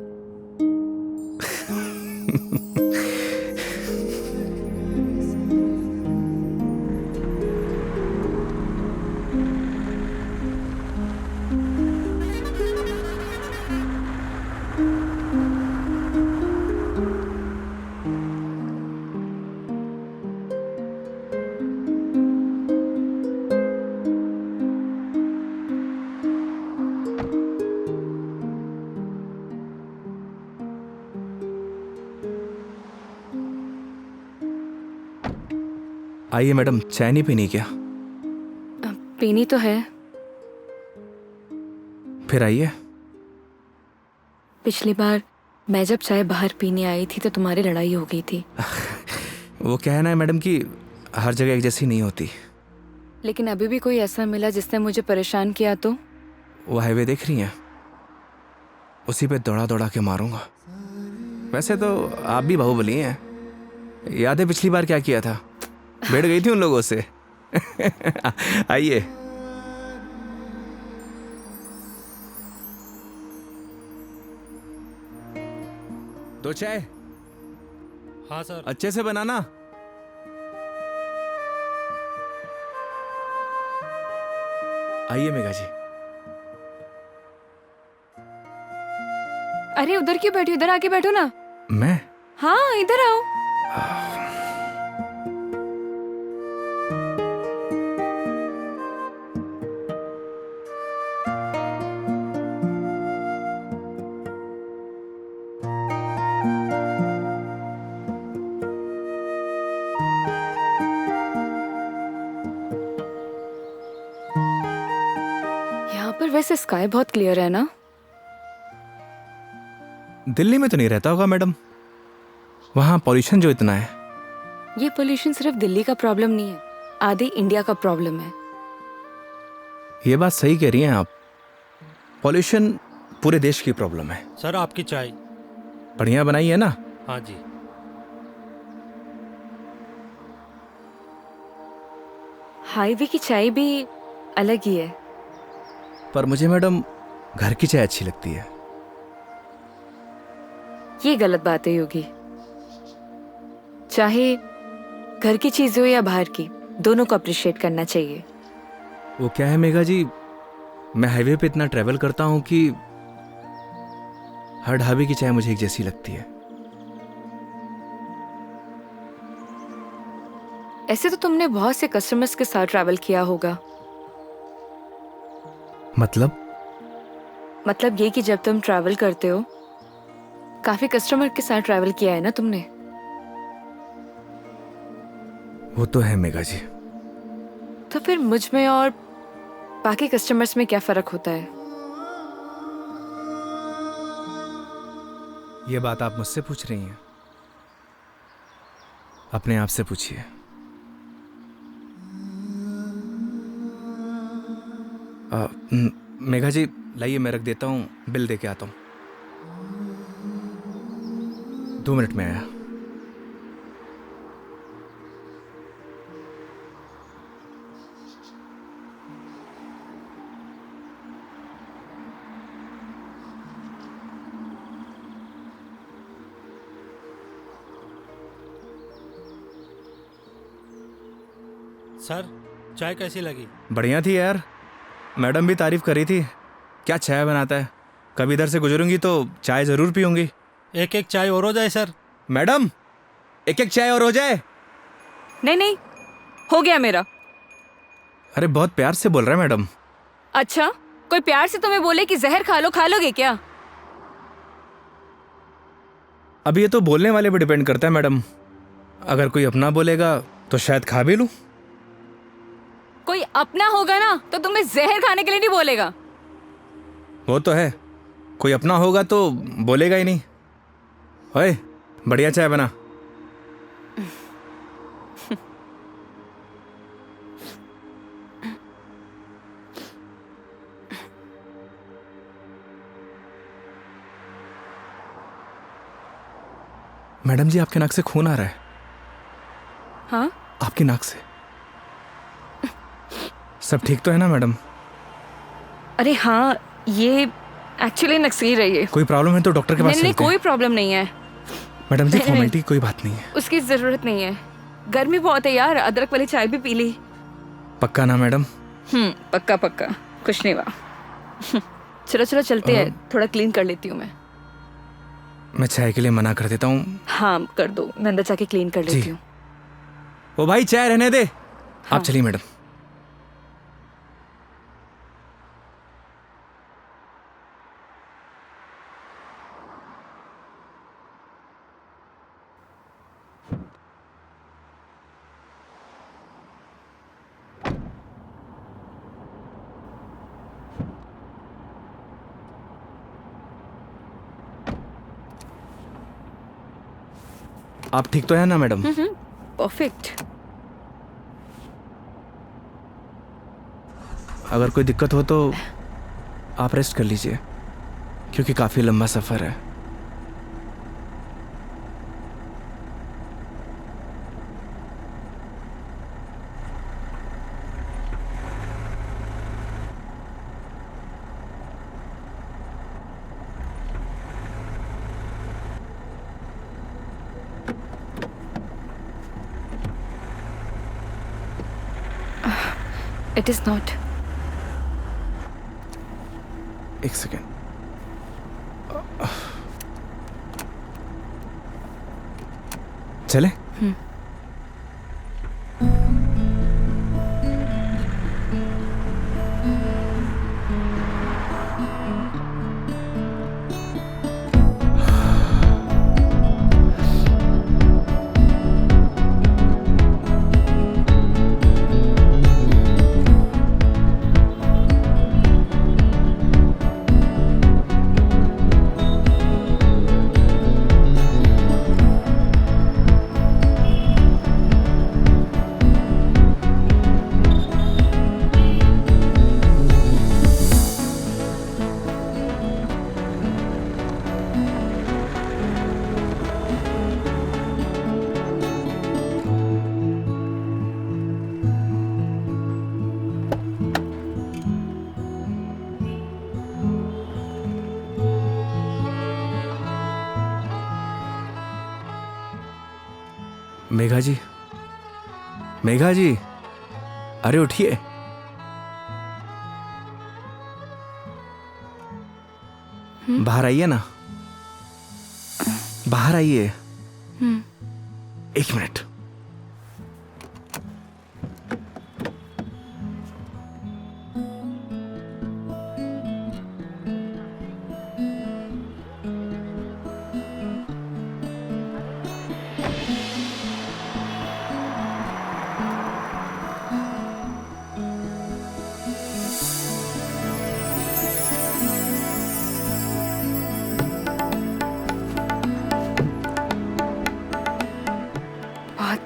आइए मैडम, चाय नहीं पीनी क्या? पीनी तो है। फिर आइए। पिछली बार मैं जब चाय बाहर पीने आई थी तो तुम्हारी लड़ाई हो गई थी। वो कहना है मैडम कि हर जगह एक जैसी नहीं होती। लेकिन अभी भी कोई ऐसा मिला जिसने मुझे परेशान किया तो? वो हाईवे देख रही हैं, उसी पे दौड़ा दौड़ा के मारूंगा। वैसे तो आप भी बाहुबली हैं। याद है पिछली बार क्या किया था? बैठ गई थी उन लोगों से। आइए। दो चाय। हाँ सर। अच्छे से बनाना। आइए मेघा जी। अरे उधर क्यों बैठी, उधर आके बैठो ना। मैं? हाँ इधर आओ। यहाँ पर वैसे स्काई बहुत क्लियर है ना? दिल्ली में तो नहीं रहता होगा मैडम, वहां पॉल्यूशन जो इतना है। ये पोल्यूशन सिर्फ दिल्ली का प्रॉब्लम नहीं है, आधे इंडिया का प्रॉब्लम है। ये बात सही कह रही हैं आप, पॉल्यूशन पूरे देश की प्रॉब्लम है। सर आपकी चाय। बढ़िया बनाई है ना? हाँ जी। हाईवे की चाय भी अलग ही है। पर मुझे मैडम घर की चाय अच्छी लगती है। ये गलत बात है योगी। चाहे घर की चीज हो या बाहर की, दोनों को अप्रिशिएट करना चाहिए। वो क्या है मेघा जी, मैं हाईवे पे इतना ट्रैवल करता हूं कि हर ढाबे की चाय मुझे एक जैसी लगती है। ऐसे तो तुमने बहुत से कस्टमर्स के साथ ट्रैवल किया होगा। मतलब ये कि जब तुम ट्रैवल करते हो, काफी कस्टमर के साथ ट्रैवल किया है ना तुमने? वो तो है मेघा जी। तो फिर मुझ में और बाकी कस्टमर्स में क्या फर्क होता है? ये बात आप मुझसे पूछ रही हैं? अपने आप से पूछिए। मेघा जी लाइए, मैं रख देता हूँ, बिल दे के आता हूँ। 2 मिनट में आया। सर चाय कैसी लगी? बढ़िया थी यार, मैडम भी तारीफ कर रही थी। क्या चाय बनाता है, कभी इधर से गुजरूंगी तो चाय जरूर पीऊंगी। एक एक चाय और हो जाए सर। मैडम एक एक चाय और हो जाए। नहीं नहीं, हो गया मेरा। अरे बहुत प्यार से बोल रहा है मैडम। अच्छा, कोई प्यार से तुम्हें बोले कि जहर खा लो, खा लोगे क्या? अब ये तो बोलने वाले पे डिपेंड करता है मैडम। अगर कोई अपना बोलेगा तो शायद खा भी लूं। कोई अपना होगा ना तो तुम्हें जहर खाने के लिए नहीं बोलेगा। वो तो है, कोई अपना होगा तो बोलेगा ही नहीं। ओए बढ़िया चाय बना। मैडम जी आपके नाक से खून आ रहा है। हाँ? आपकी नाक से। सब ठीक तो है ना मैडम? अरे हाँ, ये एक्चुअली नक्सीर रही है। कोई प्रॉब्लम है तो डॉक्टर के पास नहीं नहीं, चलते हैं। कोई प्रॉब्लम नहीं है। मैडम जी नहीं, फॉर्मेलिटी की कोई बात नहीं है। उसकी जरूरत नहीं है। गर्मी बहुत है यार, अदरक वाली चाय भी पी ली। पक्का ना मैडम? पक्का पक्का, कुछ नहीं हुआ। चलो चलो चलते हैं, थोड़ा क्लीन कर लेती हूँ मैं। मैं चाय के लिए मना कर देता हूँ। हाँ कर दो, मैं अंदर जाके क्लीन कर लेती हूँ। ओ भाई चाय रहने दे। आप चलिए मैडम। आप ठीक तो है ना मैडम? परफेक्ट। अगर कोई दिक्कत हो तो आप रेस्ट कर लीजिए, क्योंकि काफ़ी लंबा सफ़र है। It is not. एक सेकेंड। चले? मेघा जी, मेघा जी, अरे उठिए। बाहर आइए ना, बाहर आइए। एक मिनट।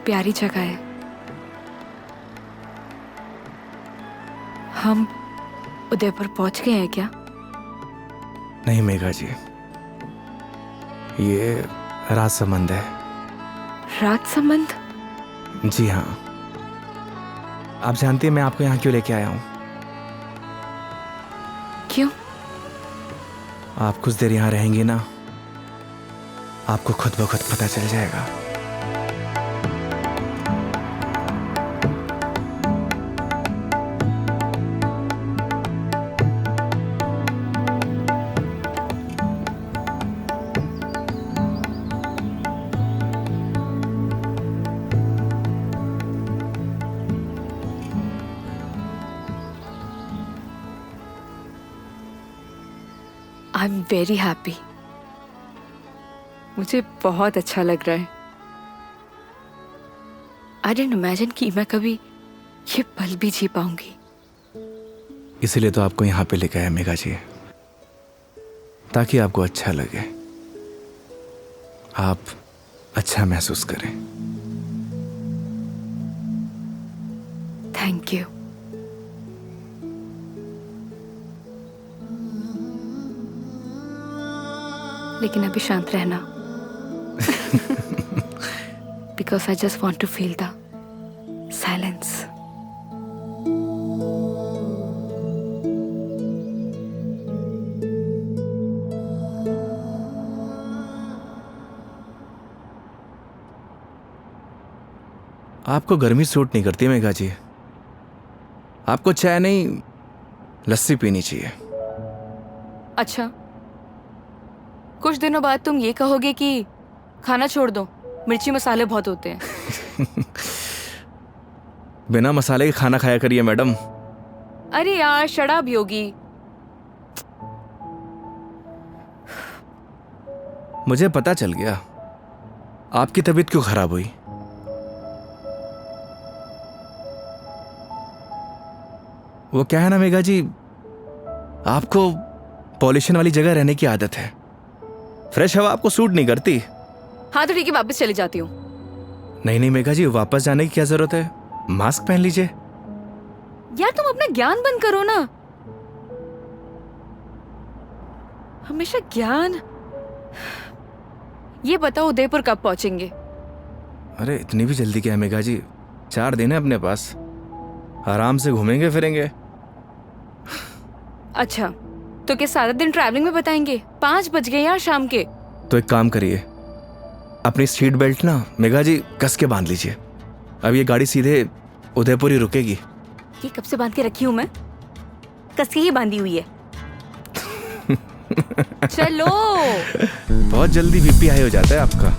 प्यारी जगह है। हम उदयपुर पहुंच गए हैं क्या? नहीं मेघा जी, ये राज संबंध है। राज संबंध? जी हाँ। आप जानती हैं मैं आपको यहाँ क्यों लेके आया हूँ? क्यों? आप कुछ देर यहाँ रहेंगी ना, आपको खुद ब खुद पता चल जाएगा। I am very happy. मुझे बहुत अच्छा लग रहा है। आई डिडंट इमेजिन कि मैं कभी ये पल भी जी पाऊंगी। इसीलिए तो आपको यहाँ पे लेके आया मेघा जी, ताकि आपको अच्छा लगे, आप अच्छा महसूस करें। Thank you. लेकिन अभी शांत रहना, because I just want to feel the silence. आपको गर्मी सूट नहीं करती मेघा जी, आपको चाय नहीं लस्सी पीनी चाहिए। अच्छा, कुछ दिनों बाद तुम ये कहोगे कि खाना छोड़ दो, मिर्ची मसाले बहुत होते हैं। बिना मसाले के खाना खाया करिए मैडम। अरे यार शराब योगी। मुझे पता चल गया आपकी तबीयत क्यों खराब हुई। वो क्या है ना मेघा जी, आपको पॉल्यूशन वाली जगह रहने की आदत है, फ्रेश हवा आपको सूट नहीं करती, हाँ तो ठीक है, वापस चली जाती हूँ। नहीं नहीं मेघा जी, वापस जाने की क्या जरूरत है? मास्क पहन लीजिए। यार तुम अपना ज्ञान बंद करो ना, हमेशा ज्ञान। ये बताओ उदयपुर कब पहुंचेंगे? अरे इतनी भी जल्दी क्या है मेघा जी, 4 दिन है अपने पास, आराम से घूमेंगे फिरेंगे। अच्छा तो क्या सारा दिन ट्रैवलिंग में बताएंगे? 5 बज गए यार शाम के। तो एक काम करिए, अपनी सीट बेल्ट ना मेघा जी कस के बांध लीजिए। अब ये गाड़ी सीधे उदयपुर ही रुकेगी। ये कब से बांध के रखी हूँ मैं? कस के ही बांधी हुई है। चलो। बहुत जल्दी बीपी हाई हो जाता है आपका।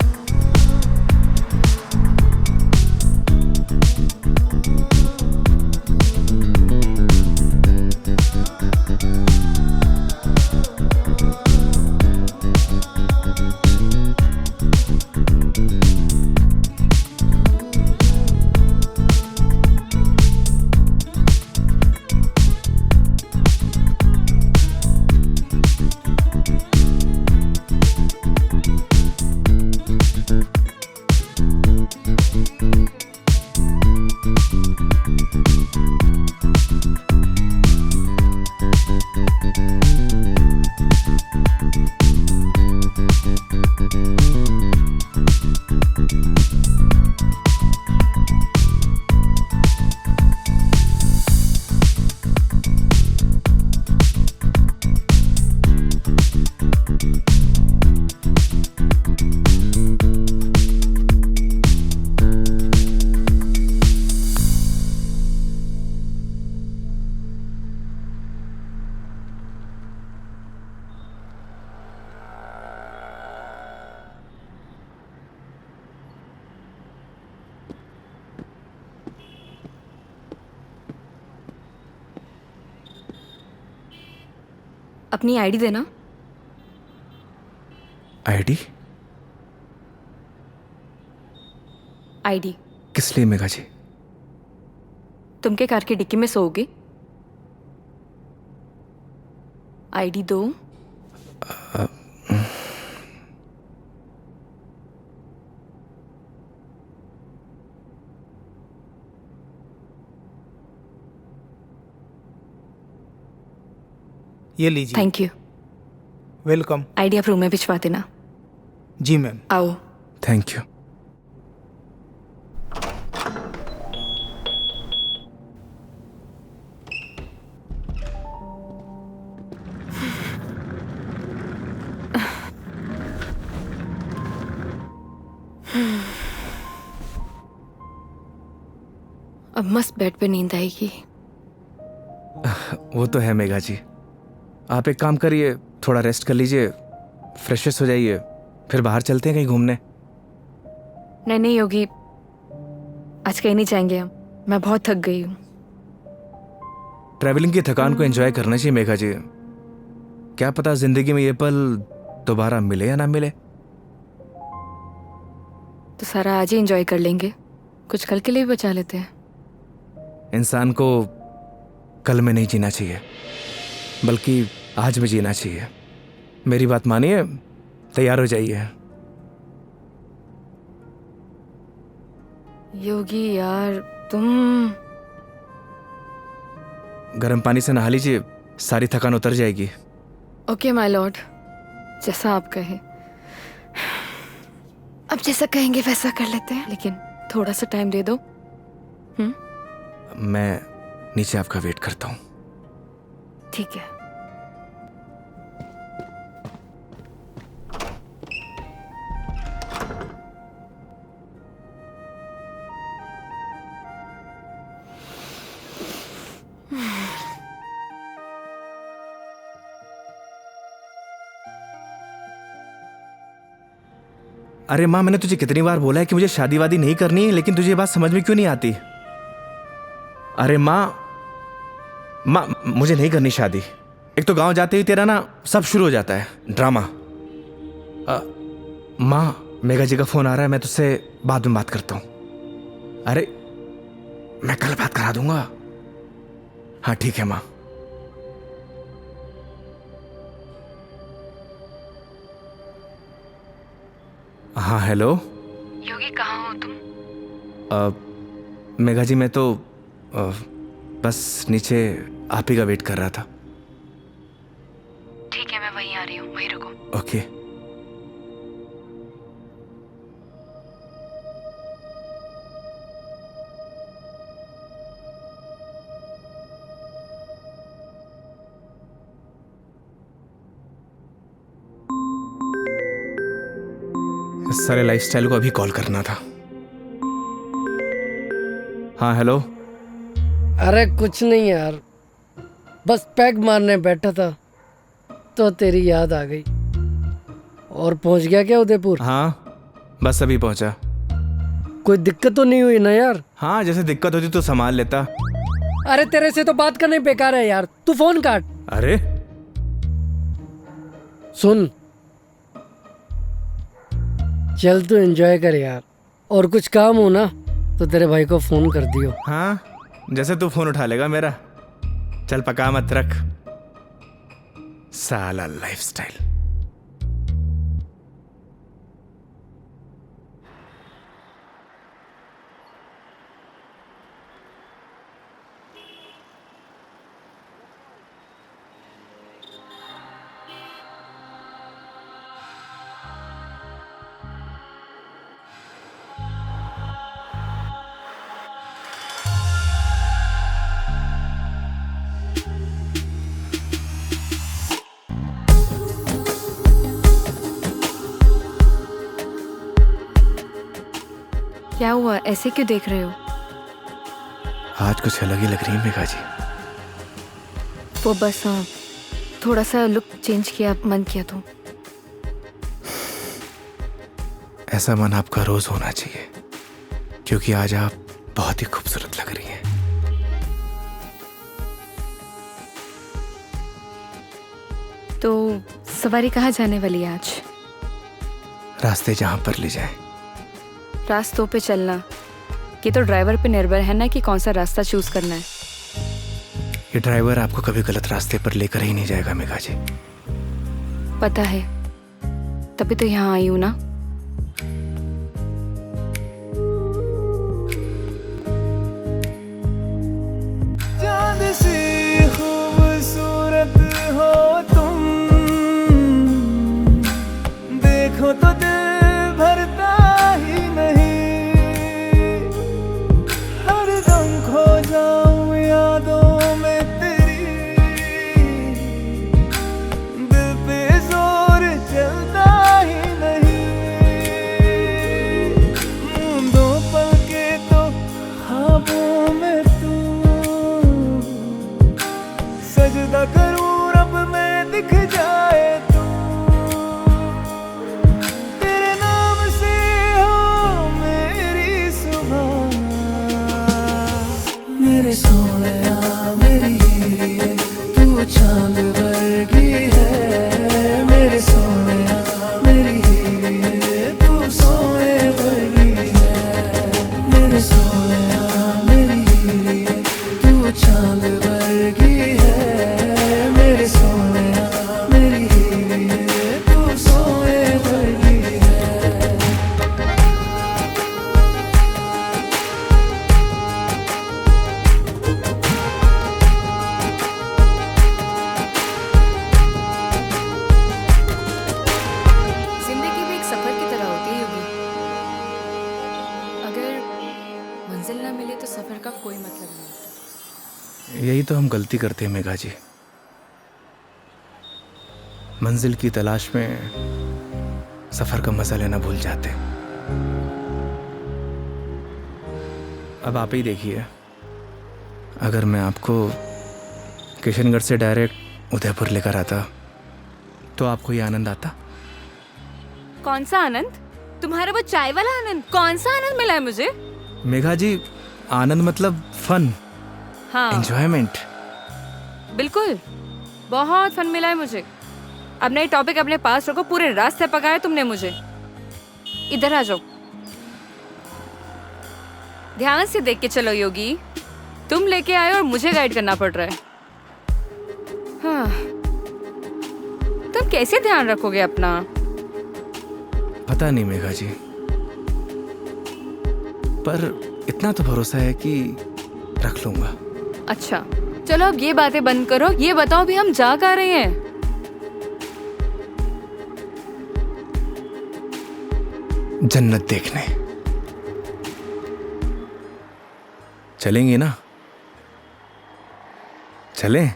अपनी आईडी देना। आईडी? आईडी किस लिए मेघा जी? तुम के कार की डिक्की में सोओगे? आईडी दो। ये लीजिए। Thank you. वेलकम। आईडी आप रूम में भिजवा देना। जी मैम। आओ। Thank you. अब मस्त बेड पे नींद आएगी। वो तो है मेघा जी, आप एक काम करिए, थोड़ा रेस्ट कर लीजिए, फ्रेश हो जाइए, फिर बाहर चलते हैं कहीं घूमने। नहीं नहीं योगी, आज कहीं नहीं जाएंगे हम, मैं बहुत थक गई हूँ। ट्रैवलिंग की थकान को एंजॉय करना चाहिए मेघा जी। क्या पता जिंदगी में ये पल दोबारा मिले या ना मिले। तो सारा आज ही एंजॉय कर लेंगे, कुछ कल के लिए भी बचा लेते हैं। इंसान को कल में नहीं जीना चाहिए, बल्कि आज में जीना चाहिए। मेरी बात मानिए, तैयार हो जाइए। योगी यार तुम। गर्म पानी से नहा लीजिए, सारी थकान उतर जाएगी। ओके माय लॉर्ड, जैसा आप कहें। अब जैसा कहेंगे वैसा कर लेते हैं, लेकिन थोड़ा सा टाइम दे दो। मैं नीचे आपका वेट करता हूँ। ठीक है। अरे माँ, मैंने तुझे कितनी बार बोला है कि मुझे शादी वादी नहीं करनी है, लेकिन तुझे ये बात समझ में क्यों नहीं आती? अरे माँ, मुझे नहीं करनी शादी। एक तो गांव जाते ही तेरा ना सब शुरू हो जाता है ड्रामा। माँ, मेघा जी का फोन आ रहा है, मैं तुझसे बाद में बात करता हूँ। अरे मैं कल बात करा दूंगा। हाँ ठीक है माँ। हाँ हेलो। योगी कहाँ हो तुम? मेघा जी मैं तो बस नीचे आप ही का वेट कर रहा था। ठीक है, मैं वहीं आ रही हूँ, वहीं रुको। ओके। इस सारे लाइफस्टाइल को अभी कॉल करना था। हाँ हेलो। अरे कुछ नहीं यार, बस पैग मारने बैठा था तो तेरी याद आ गई। और पहुंच गया क्या उदयपुर? हाँ बस अभी पहुंचा। कोई दिक्कत तो नहीं हुई ना यार? हाँ जैसे दिक्कत होती तो संभाल लेता। अरे तेरे से तो बात करना ही बेकार है यार, तू फोन काट। अरे सुन, चल तू एंजॉय कर यार, और कुछ काम हो ना तो तेरे भाई को फोन कर दियो। हाँ जैसे तू फोन उठा लेगा मेरा। चल पका मत रख, साला लाइफस्टाइल। क्या हुआ, ऐसे क्यों देख रहे हो? आज कुछ अलग ही लग रही है मेघा जी। वो बस थोड़ा सा लुक चेंज किया, मन किया तो। ऐसा मन आपका रोज होना चाहिए, क्योंकि आज आप बहुत ही खूबसूरत लग रही हैं। तो सवारी कहाँ जाने वाली है आज? रास्ते जहां पर ले जाए। रास्तों पे चलना, ये तो ड्राइवर पे निर्भर है ना कि कौन सा रास्ता चूज करना है। ये ड्राइवर आपको कभी गलत रास्ते पर लेकर ही नहीं जाएगा मेघा जी। पता है, तभी तो यहाँ आई हूँ ना। चांद सी खूबसूरत हो तुम, देखो तो दिल भरता ही नहीं। हरदम खो जाऊं यादों में तेरी, दिल पे जोर चलता ही नहीं। दो पल के तो ख्वाबों में तू, सजदा करूं रब में दिख जाए तू। तेरे नाम से हो मेरी सुबह, मेरे सोनिया मेरी हीरे, तू चांद वर्गी है। मेरे सोनिया मेरी हीरे, तू सोने वर्गी है। मेरे सोनिया मेरी हीरे, तू चांद वर्गी है। मेरे सोनिया मेरी हीरे, तू सोने वर्गी है। जिंदगी भी एक सफर की तरह होती है योगी। अगर मंजिल ना मिले तो सफर का कोई मतलब नहीं। यही तो हम गलती करते हैं मेघा जी। मंजिल की तलाश में सफर का मजा लेना भूल जाते हैं। अब आप ही देखिए, अगर मैं आपको किशनगढ़ से डायरेक्ट उदयपुर लेकर आता तो आपको ये आनंद आता? कौन सा आनंद? तुम्हारा वो चाय वाला आनंद? कौन सा आनंद मिला है मुझे? मेघा जी, आनंद मतलब फन, हाँ एंजॉयमेंट। बिल्कुल, बहुत फन मिला है मुझे। अब नई टॉपिक अपने पास रखो, पूरे रास्ते पकाया तुमने मुझे। इधर आ जाओ, ध्यान से देख के चलो योगी। तुम लेके आए और मुझे गाइड करना पड़ रहा है। हाँ, तुम कैसे ध्यान रखोगे अपना? पता नहीं मेघा जी, पर इतना तो भरोसा है कि रख लूंगा। अच्छा चलो अब ये बातें बंद करो, ये बताओ भी हम जा कहाँ रहे हैं? जन्नत देखने चलेंगे ना? चलें?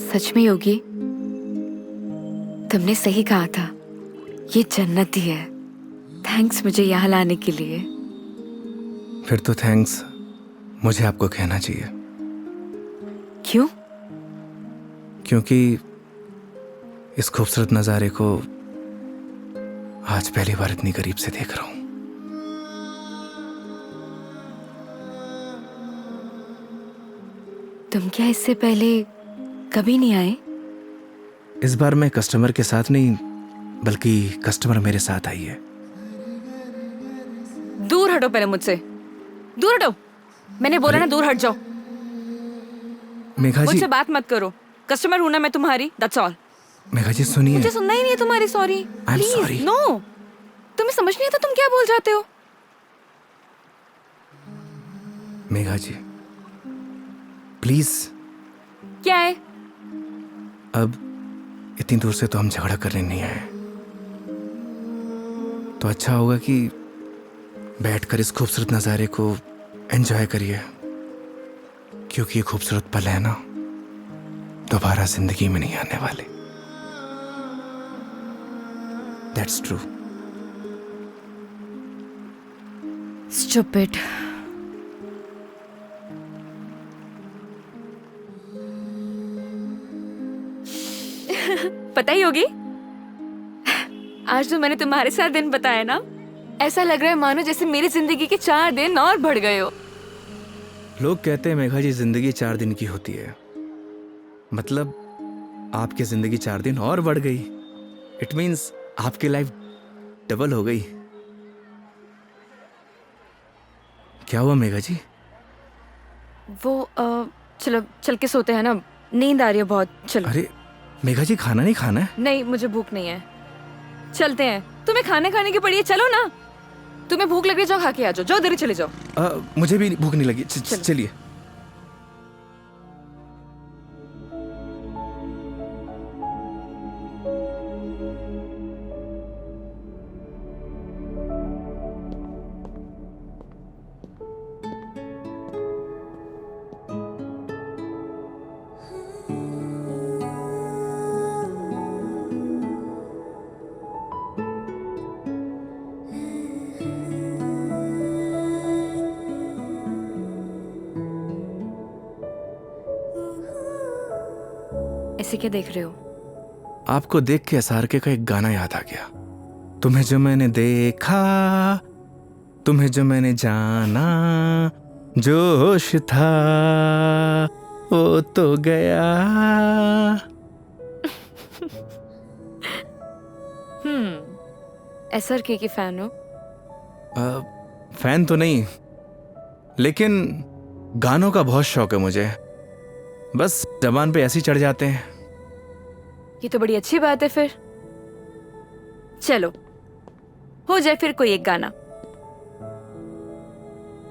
सच में योगी, तुमने सही कहा था, ये जन्नत ही है। थैंक्स मुझे यहाँ लाने के लिए। फिर तो थैंक्स मुझे आपको कहना चाहिए। क्यों? क्योंकि इस खूबसूरत नज़ारे को आज पहली बार इतनी करीब से देख रहा हूं। तुम क्या इससे पहले कभी नहीं आए? इस बार मैं कस्टमर के साथ नहीं, बल्कि कस्टमर मेरे साथ आई है। दूर हटो पहले मुझसे, दूर हटो। मैंने बोला ना दूर हट जाओ। मेघा जी, मुझसे बात मत करो। कस्टमर हूं ना मैं तुम्हारी, दैट्स ऑल। मेघा जी सुनिए। मुझे सुनना ही नहीं है तुम्हारी sorry. I'm sorry. Please no, तुम्हें समझ नहीं आता तुम क्या बोल जाते हो। मेघा जी प्लीज, क्या है? अब इतनी दूर से तो हम झगड़ा करने नहीं आए, तो अच्छा होगा कि बैठकर इस खूबसूरत नज़ारे को एंजॉय करिए, क्योंकि ये खूबसूरत पल है ना, दोबारा जिंदगी में नहीं आने वाले। That's true. स्टूपिड। पता ही होगी, आज जो मैंने तुम्हारे साथ दिन बताया ना, ऐसा लग रहा है मानो जैसे मेरी जिंदगी के 4 दिन और बढ़ गए हो। लोग कहते हैं मेघा जी जिंदगी 4 दिन की होती है, मतलब आपकी जिंदगी 4 दिन और बढ़ गई। इट मीन्स आपकी लाइफ डबल हो गई। क्या हुआ मेघा जी? वो चलो चल के सोते हैं ना, नींद आ रही है बहुत। चलो। अरे मेघा जी खाना नहीं खाना है? नहीं मुझे भूख नहीं है, चलते हैं। तुम्हें खाने खाने की पड़ी है, चलो ना। तुम्हें भूख लग रही, जाओ खा के आ जाओ, जाओ देरी चले जाओ। मुझे भी भूख नहीं लगी। चलिए। ऐसे क्या देख रहे हो? आपको देख के SRK का एक गाना याद आ गया। तुम्हें जो मैंने देखा, तुम्हें जो मैंने जाना, जोश था वो तो गया। SRK की फैन हो? फैन तो नहीं, लेकिन गानों का बहुत शौक है मुझे। बस जबान पे ऐसे ही चढ़ जाते हैं। ये तो बड़ी अच्छी बात है फिर। चलो हो जाए फिर कोई एक गाना।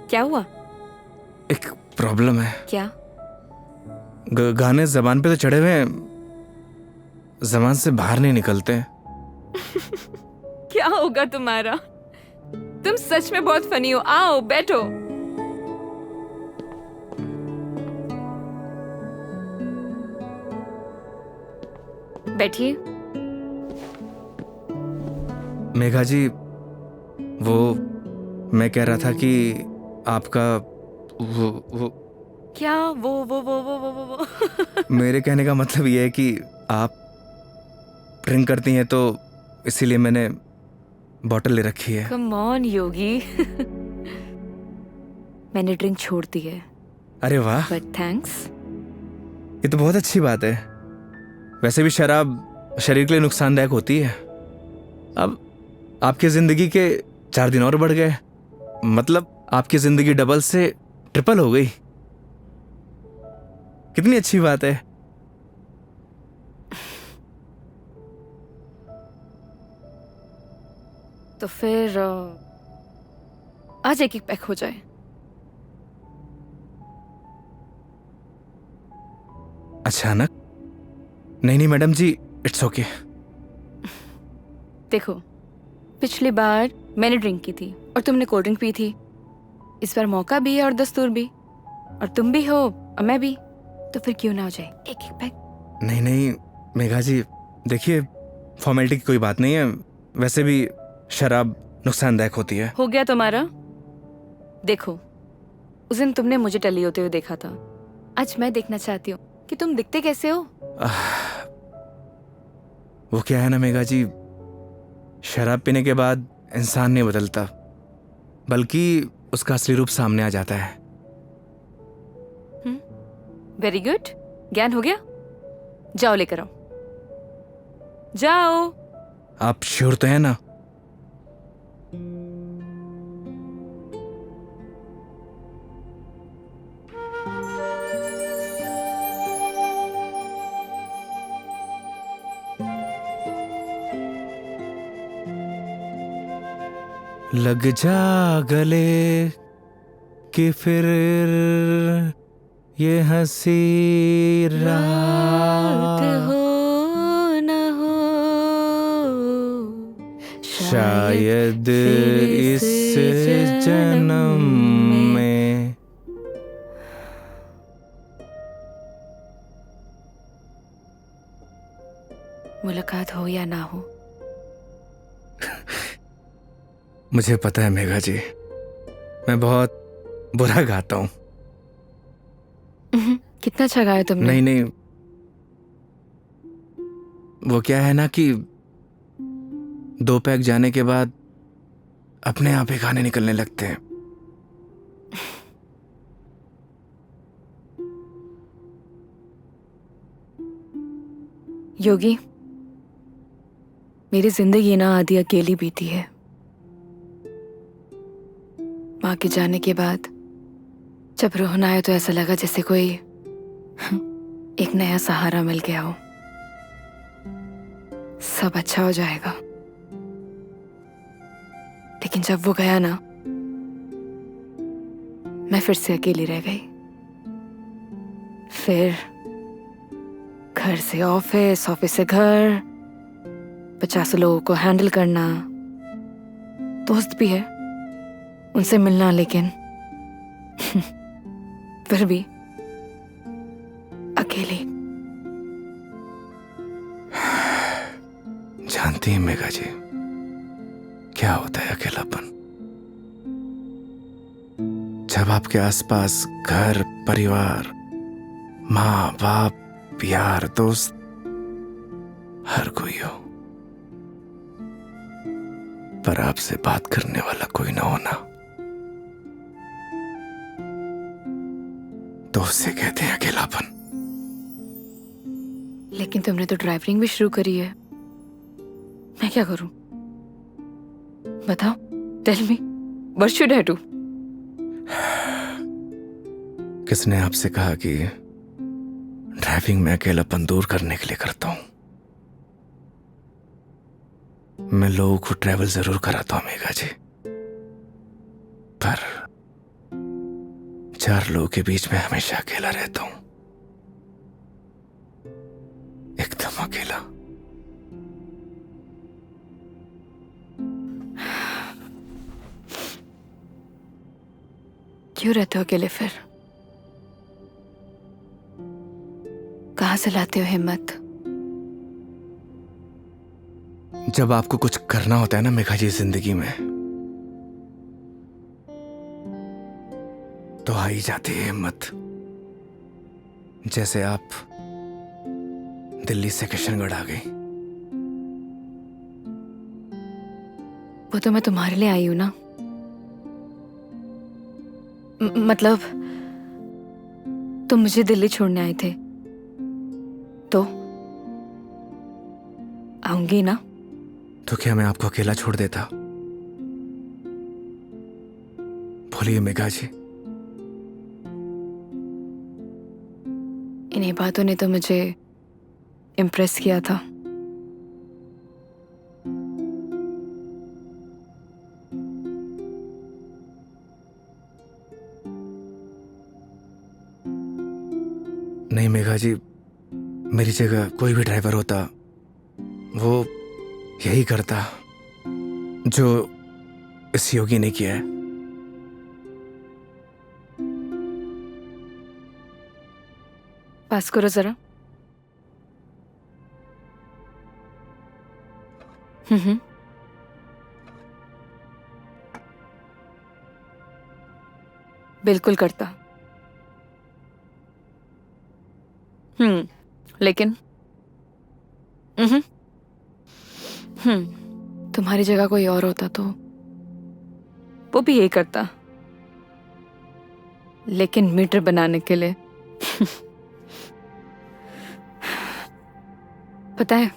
क्या हुआ? एक प्रॉब्लम है। क्या? गाने जबान पे तो चढ़े हुए हैं, जबान से बाहर नहीं निकलते। क्या होगा तुम्हारा? तुम सच में बहुत फनी हो। आओ बैठो। बैठिए। मेघा जी, वो मैं कह रहा था कि आपका वो क्या वो मेरे कहने का मतलब ये है कि आप ड्रिंक करती हैं, तो इसीलिए मैंने बॉटल ले रखी है। कम ऑन योगी। मैंने ड्रिंक छोड़ दी है। अरे वाह, बट थैंक्स। ये तो बहुत अच्छी बात है। वैसे भी शराब शरीर के लिए नुकसानदायक होती है। अब आपकी जिंदगी के 4 दिन और बढ़ गए, मतलब आपकी जिंदगी डबल से ट्रिपल हो गई। कितनी अच्छी बात है। तो फिर आज एक एक पैक हो जाए। अचानक? नहीं मैडम जी, इट्स ओके। देखो, पिछली बार मैंने ड्रिंक की थी और तुमने कोल्ड ड्रिंक पी थी। इस बार मौका भी है और दस्तूर भी, और तुम भी हो और मैं भी, तो फिर क्यों ना हो जाए एक एक पैक। नहीं मेघा जी, देखिए फॉर्मेलिटी की कोई बात नहीं है। वैसे भी शराब नुकसानदायक होती है। हो गया तुम्हारा। देखो, उस दिन तुमने मुझे टली होते हुए देखा था, आज मैं देखना चाहती हूँ कि तुम दिखते कैसे हो। वो क्या है ना मेघा जी, शराब पीने के बाद इंसान नहीं बदलता, बल्कि उसका असली रूप सामने आ जाता है। वेरी गुड, ज्ञान हो गया। जाओ लेकर आओ, जाओ। आप श्योर तो है ना? लग जा गले कि फिर ये हंसी रात हो न हो, शायद इस जन्म में। मुलाकात हो या ना हो। मुझे पता है मेघा जी, मैं बहुत बुरा गाता हूँ। कितना अच्छा गाया तुमने। नहीं, वो क्या है ना कि 2 पैक जाने के बाद अपने आप ही गाने निकलने लगते हैं। योगी, मेरी जिंदगी ना आधी अकेली बीती है। माँ के जाने के बाद जब रोहन आया तो ऐसा लगा जैसे कोई एक नया सहारा मिल गया हो। सब अच्छा हो जाएगा। लेकिन जब वो गया ना, मैं फिर से अकेली रह गई। फिर घर से ऑफिस, ऑफिस से घर, 50 लोगों को हैंडल करना, दोस्त भी है, उनसे मिलना, लेकिन फिर भी अकेली। जानती हैं मेघा जी, क्या होता है अकेलापन? जब आपके आसपास घर, परिवार, माँ बाप, यार, दोस्त, हर कोई हो, पर आपसे बात करने वाला कोई ना होना, तो उससे कहते हैं अकेलापन। लेकिन तुमने तो ड्राइविंग भी शुरू करी है। मैं क्या करूं? बताओ, tell me, what should I do? किसने आपसे कहा कि ड्राइविंग में अकेलापन दूर करने के लिए करता हूं? मैं लोगों को ट्रैवल जरूर कराता हूं मेघा जी, पर 4 लोगों के बीच में हमेशा अकेला रहता हूं, एकदम अकेला। क्यों रहते हो अकेले फिर? कहां से लाते हो हिम्मत? जब आपको कुछ करना होता है ना मेघा जी जिंदगी में, तो आ ही जाती है हिम्मत। जैसे आप दिल्ली से किशनगढ़ आ गई। वो तो मैं तुम्हारे लिए आई हूं ना। मतलब तुम मुझे दिल्ली छोड़ने आए थे तो आऊंगी ना। तो क्या मैं आपको अकेला छोड़ देता? बोलिए मेघा जी। इन्हीं बातों ने तो मुझे इम्प्रेस किया था। नहीं मेघा जी, मेरी जगह कोई भी ड्राइवर होता वो यही करता जो इस योगी ने किया है। पास करो जरा। हम्म। बिल्कुल करता। लेकिन तुम्हारी जगह कोई और होता तो वो भी यही करता, लेकिन मीटर बनाने के लिए। पता है,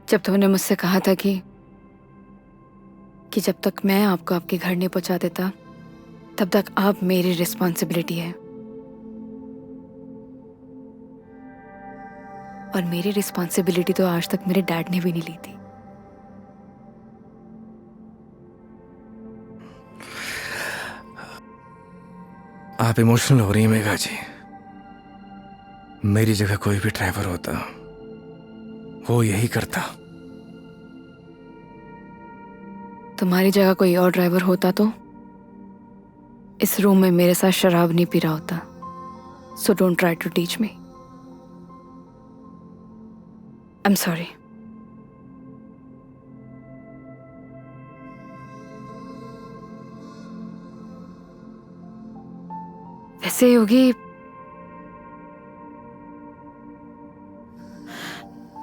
जब तुमने मुझसे कहा था कि जब तक मैं आपको आपके घर नहीं पहुंचा देता तब तक आप मेरी रिस्पॉन्सिबिलिटी है, और मेरी रिस्पॉन्सिबिलिटी तो आज तक मेरे डैड ने भी नहीं ली थी। आप इमोशनल हो रही हैं मेघा जी। मेरी जगह कोई भी ड्राइवर होता वो यही करता। तुम्हारी जगह कोई और ड्राइवर होता तो इस रूम में मेरे साथ शराब नहीं पी रहा होता। So don't try to teach me. I am sorry. वैसे योगी,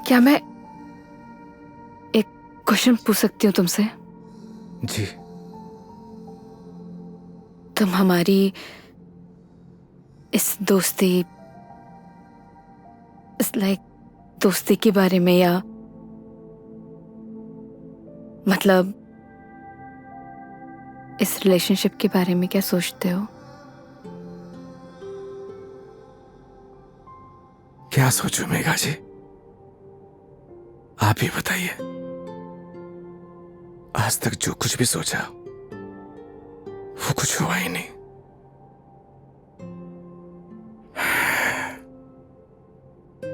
क्या मैं एक क्वेश्चन पूछ सकती हूँ तुमसे? जी। तुम हमारी इस दोस्ती, इस दोस्ती के बारे में, या मतलब इस रिलेशनशिप के बारे में क्या सोचते हो? क्या सोचूं मेघा जी, आप ही बताइए। आज तक जो कुछ भी सोचा वो कुछ हुआ ही नहीं।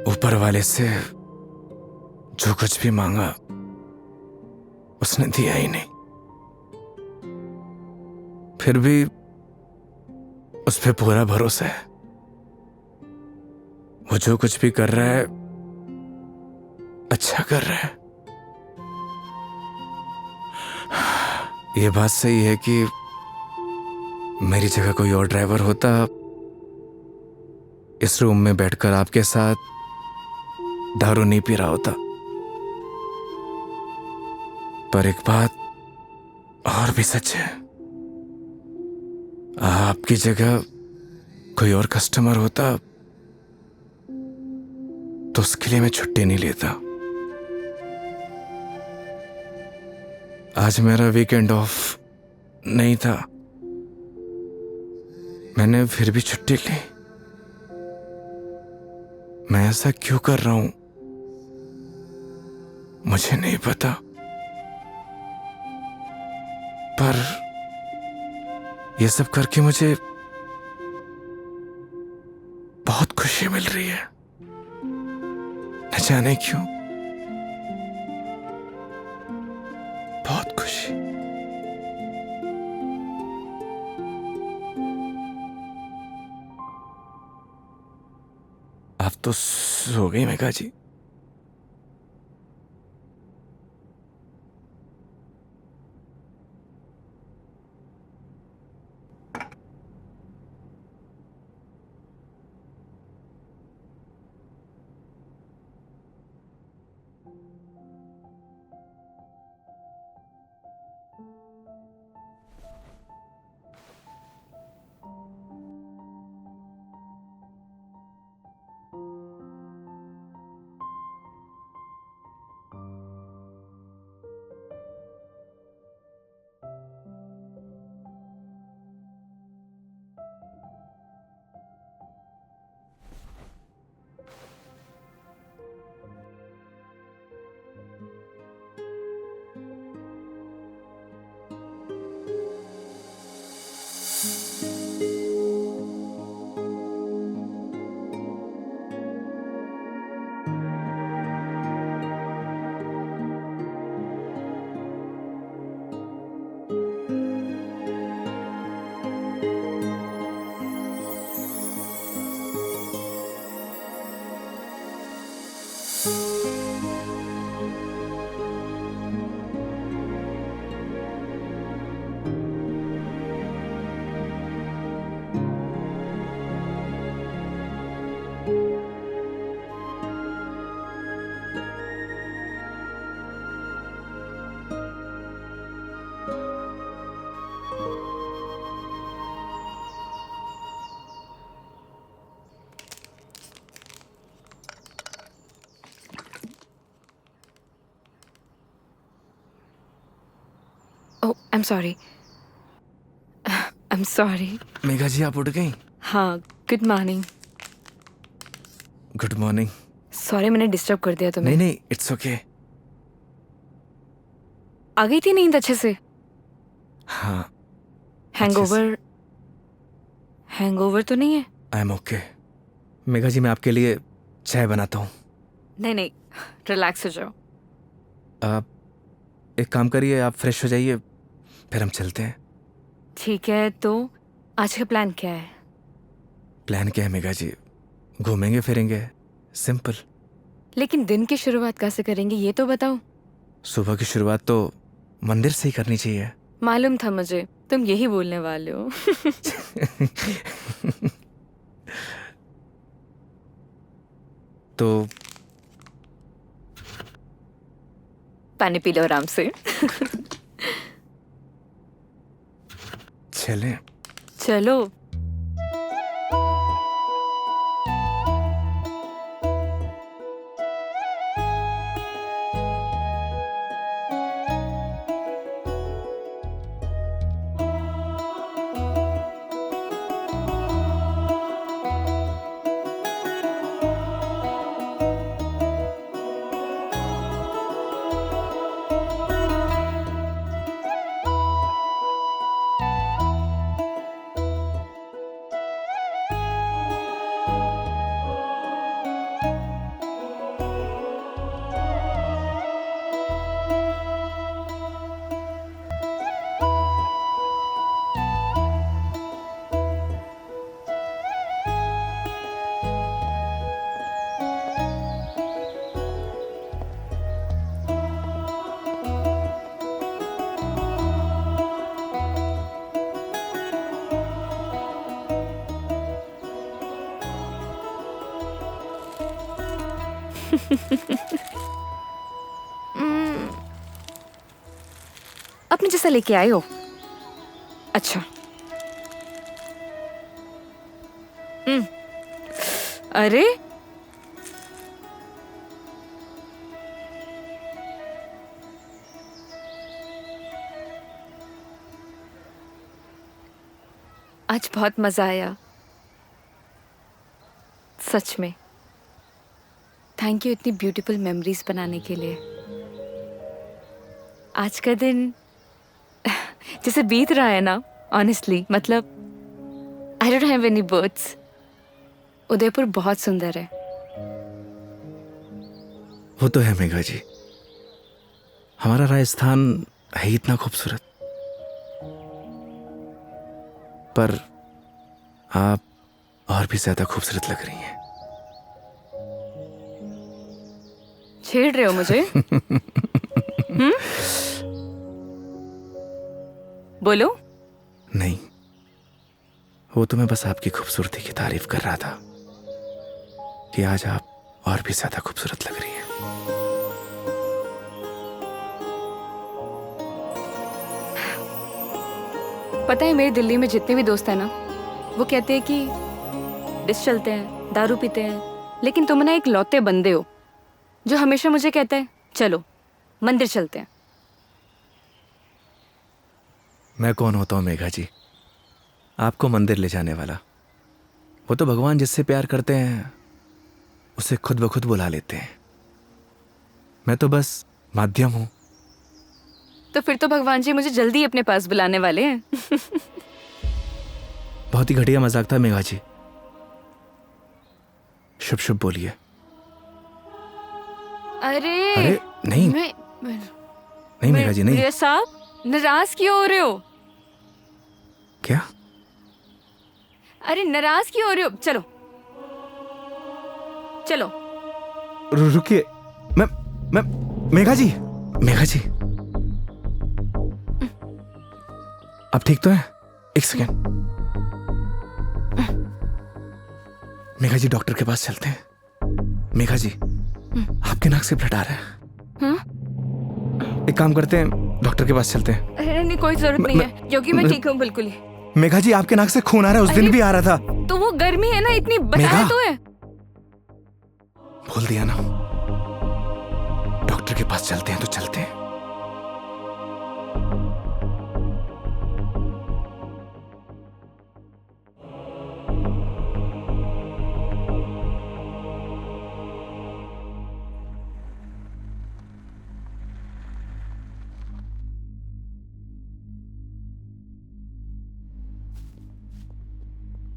ऊपर वाले से जो कुछ भी मांगा उसने दिया ही नहीं, फिर भी उस पे पूरा भरोसा है। वो जो कुछ भी कर रहा है अच्छा कर रहा है। ये बात सही है कि मेरी जगह कोई और ड्राइवर होता इस रूम में बैठकर आपके साथ दारू नहीं पी रहा होता। पर एक बात और भी सच है, आपकी जगह कोई और कस्टमर होता तो उसके लिए मैं छुट्टी नहीं लेता। आज मेरा वीकेंड ऑफ नहीं था, मैंने फिर भी छुट्टी ली। मैं ऐसा क्यों कर रहा हूं मुझे नहीं पता, पर यह सब करके मुझे बहुत खुशी मिल रही है, न जाने क्यों, बहुत खुशी। आप तो सो गई Megha ji. Oh I am sorry, I am sorry. Megha ji आप उठ गई? हाँ, good morning. Good morning. Sorry मैंने डिस्टर्ब कर दिया तुम्हें। नहीं नहीं, इट्स ओके। आ गई थी नींद अच्छे से? हाँ। हैंगओवर, हैंगओवर तो नहीं है? I am okay. Megha ji मैं आपके लिए चाय बनाता हूँ। नहीं नहीं, रिलैक्स हो जाओ। आप एक काम करिए, आप फ्रेश हो जाइए, फिर हम चलते हैं। ठीक है, तो आज का प्लान क्या है? प्लान क्या है मेघा जी? घूमेंगे फिरेंगे, सिंपल। लेकिन दिन की शुरुआत कैसे करेंगे ये तो बताओ। सुबह की शुरुआत तो मंदिर से ही करनी चाहिए। मालूम था मुझे तुम यही बोलने वाले हो। तो पानी पी लो आराम से। चलें। चलो। अपने जैसा लेके आए हो? अच्छा। अरे आज बहुत मजा आया सच में। थैंक यू इतनी ब्यूटीफुल मेमोरीज बनाने के लिए। आज का दिन जैसे बीत रहा है ना, ऑनेस्टली मतलब I don't have any words. Udaipur बहुत सुंदर है। वो तो है मेघा जी, हमारा राजस्थान है ही इतना खूबसूरत। पर आप और भी ज्यादा खूबसूरत लग रही हैं। छेड़ रहे हो मुझे? बोलो। नहीं, वो तो मैं बस आपकी खूबसूरती की तारीफ कर रहा था कि आज आप और भी ज्यादा खूबसूरत लग रही हैं। पता है मेरे दिल्ली में जितने भी दोस्त हैं ना, वो कहते हैं कि डिस चलते हैं, दारू पीते हैं, लेकिन तुम ना एक लौते बंदे हो जो हमेशा मुझे कहता है चलो मंदिर चलते हैं। मैं कौन होता हूँ मेघा जी आपको मंदिर ले जाने वाला? वो तो भगवान जिससे प्यार करते हैं उसे खुद ब खुद बुला लेते हैं। मैं तो बस माध्यम हूं। तो फिर तो भगवान जी मुझे जल्दी अपने पास बुलाने वाले हैं। बहुत ही घटिया मजाक था मेघा जी। शुभ शुभ बोलिए। अरे नहीं नहीं मेघा जी नहीं। मेरे साहब नाराज क्यों हो रहे हो? क्या? अरे नाराज क्यों हो रहे हो? चलो चलो। रुकिए। मैं मेघा जी आप ठीक तो है? एक सेकेंड। मेघा जी डॉक्टर के पास चलते हैं। मेघा जी आपके नाक से ब्लड आ रहा है। हाँ? एक काम करते हैं, डॉक्टर के पास चलते हैं। अरे नहीं, कोई जरूरत नहीं है क्योंकि मैं ठीक हूँ बिल्कुल ही। मेघा जी आपके नाक से खून आ रहा है, उस दिन भी आ रहा था। तो वो गर्मी है ना, इतनी बताया तो है। भूल दिया ना। डॉक्टर के पास चलते हैं तो चलते हैं।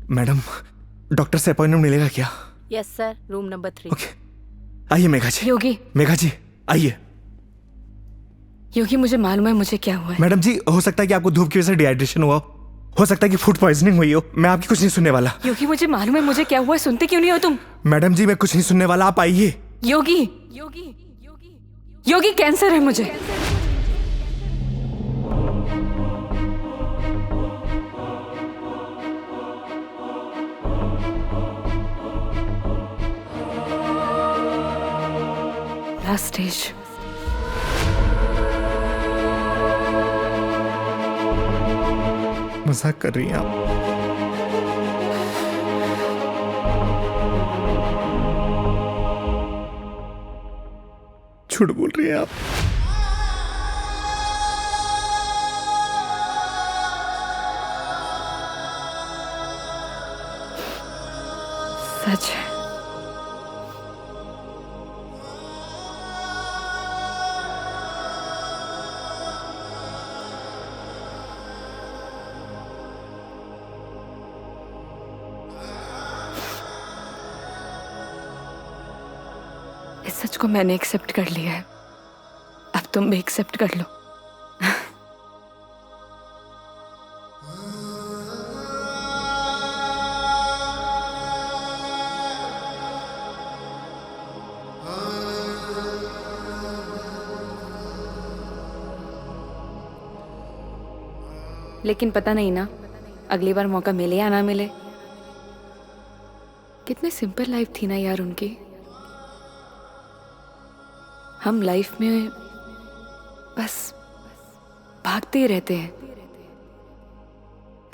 मैडम, डॉक्टर से अपॉइंटमेंट मिलेगा क्या? Yes sir, room number 3। Okay, आइए मेघा जी। योगी, मेघा जी आइए। योगी मुझे मालूम है मुझे क्या हुआ है। मैडम जी, हो सकता है कि आपको धूप की वजह से डिहाइड्रेशन हुआ हो सकता है कि फूड पॉइजनिंग हुई हो। मैं आपकी कुछ नहीं सुनने वाला। योगी मुझे मालूम है मुझे क्या हुआ है, सुनते क्यों नहीं हो तुम? मैडम जी, मैं कुछ नहीं सुनने वाला, आप आइए। योगी, योगी, योगी कैंसर है मुझे। Last stage. मजाक कर रही हैं आप? झूठ बोल रही हैं आप? सच है। इस सच को मैंने एक्सेप्ट कर लिया है, अब तुम भी एक्सेप्ट कर लो। लेकिन पता नहीं ना अगली बार मौका मिले या ना मिले। कितनी सिंपल लाइफ थी ना यार उनकी। हम लाइफ में बस भागते ही रहते हैं,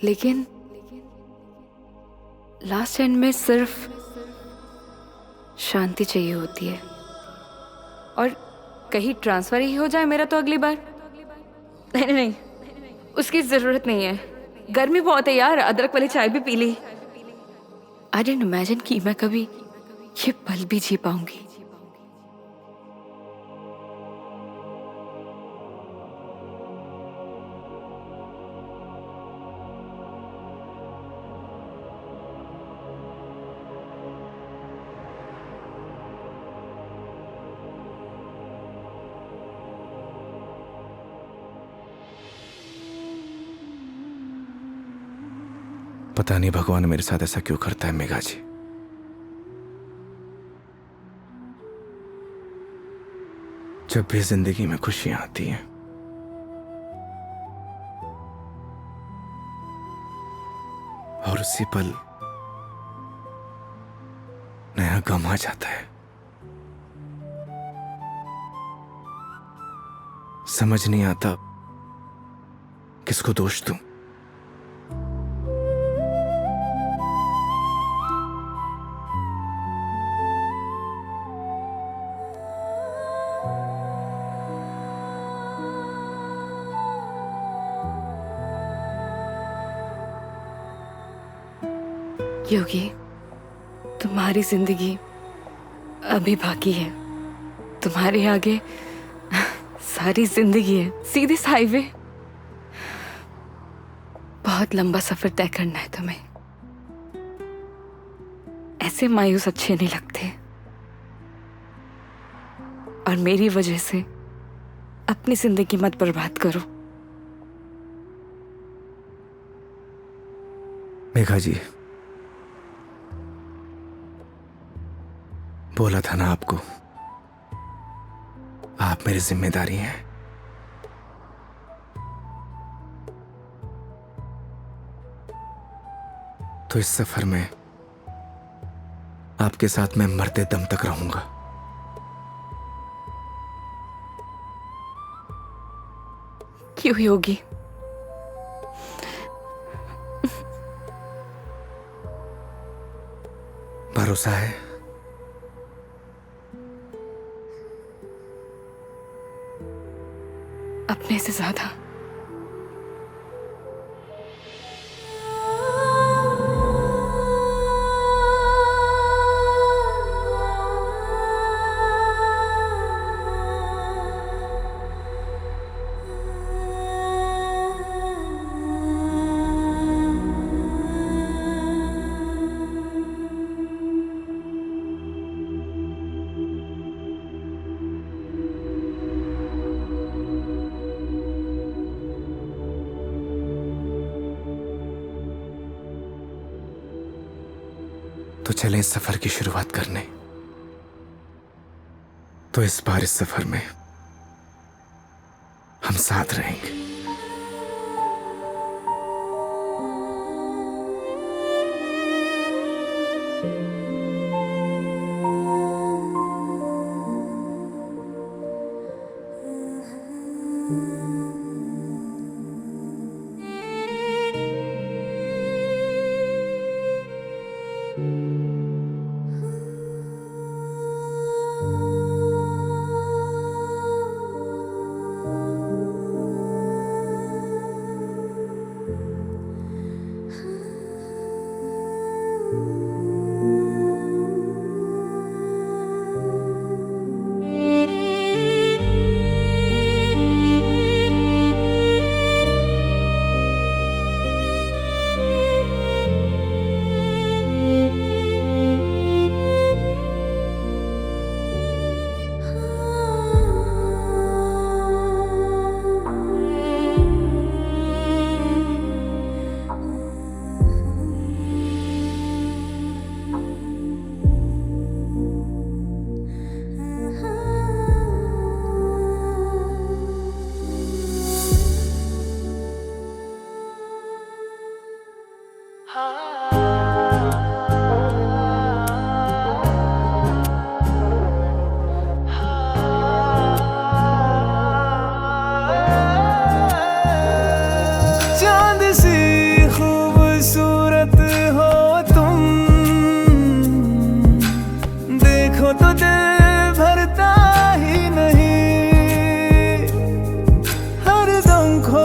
लेकिन लास्ट एंड में सिर्फ शांति चाहिए होती है। और कहीं ट्रांसफर ही हो जाए मेरा तो अगली बार। नहीं नहीं, उसकी जरूरत नहीं है। गर्मी बहुत है यार, अदरक वाली चाय भी पी ली। आई डिडंट इमेजिन कि मैं कभी ये पल भी जी पाऊंगी। पता नहीं भगवान मेरे साथ ऐसा क्यों करता है मेघा जी। जब भी जिंदगी में खुशियां आती हैं, और उसी पल नया गम आ जाता है। समझ नहीं आता किसको दोष दूं। योगी, तुम्हारी जिंदगी अभी बाकी है। तुम्हारे आगे सारी जिंदगी है, सीधी हाईवे। बहुत लंबा सफर तय करना है तुम्हें। ऐसे मायूस अच्छे नहीं लगते। और मेरी वजह से अपनी जिंदगी मत बर्बाद करो। मेघा जी, बोला था ना आपको, आप मेरी जिम्मेदारी हैं। तो इस सफर में आपके साथ मैं मरते दम तक रहूंगा। क्यों योगी? भरोसा है? अपने से ज्यादा। चले इस सफर की शुरुआत करने। तो इस बार इस सफर में हम साथ रहेंगे। चांद सी खूबसूरत हो तुम, देखो तो दिल भरता ही नहीं, हर दम खो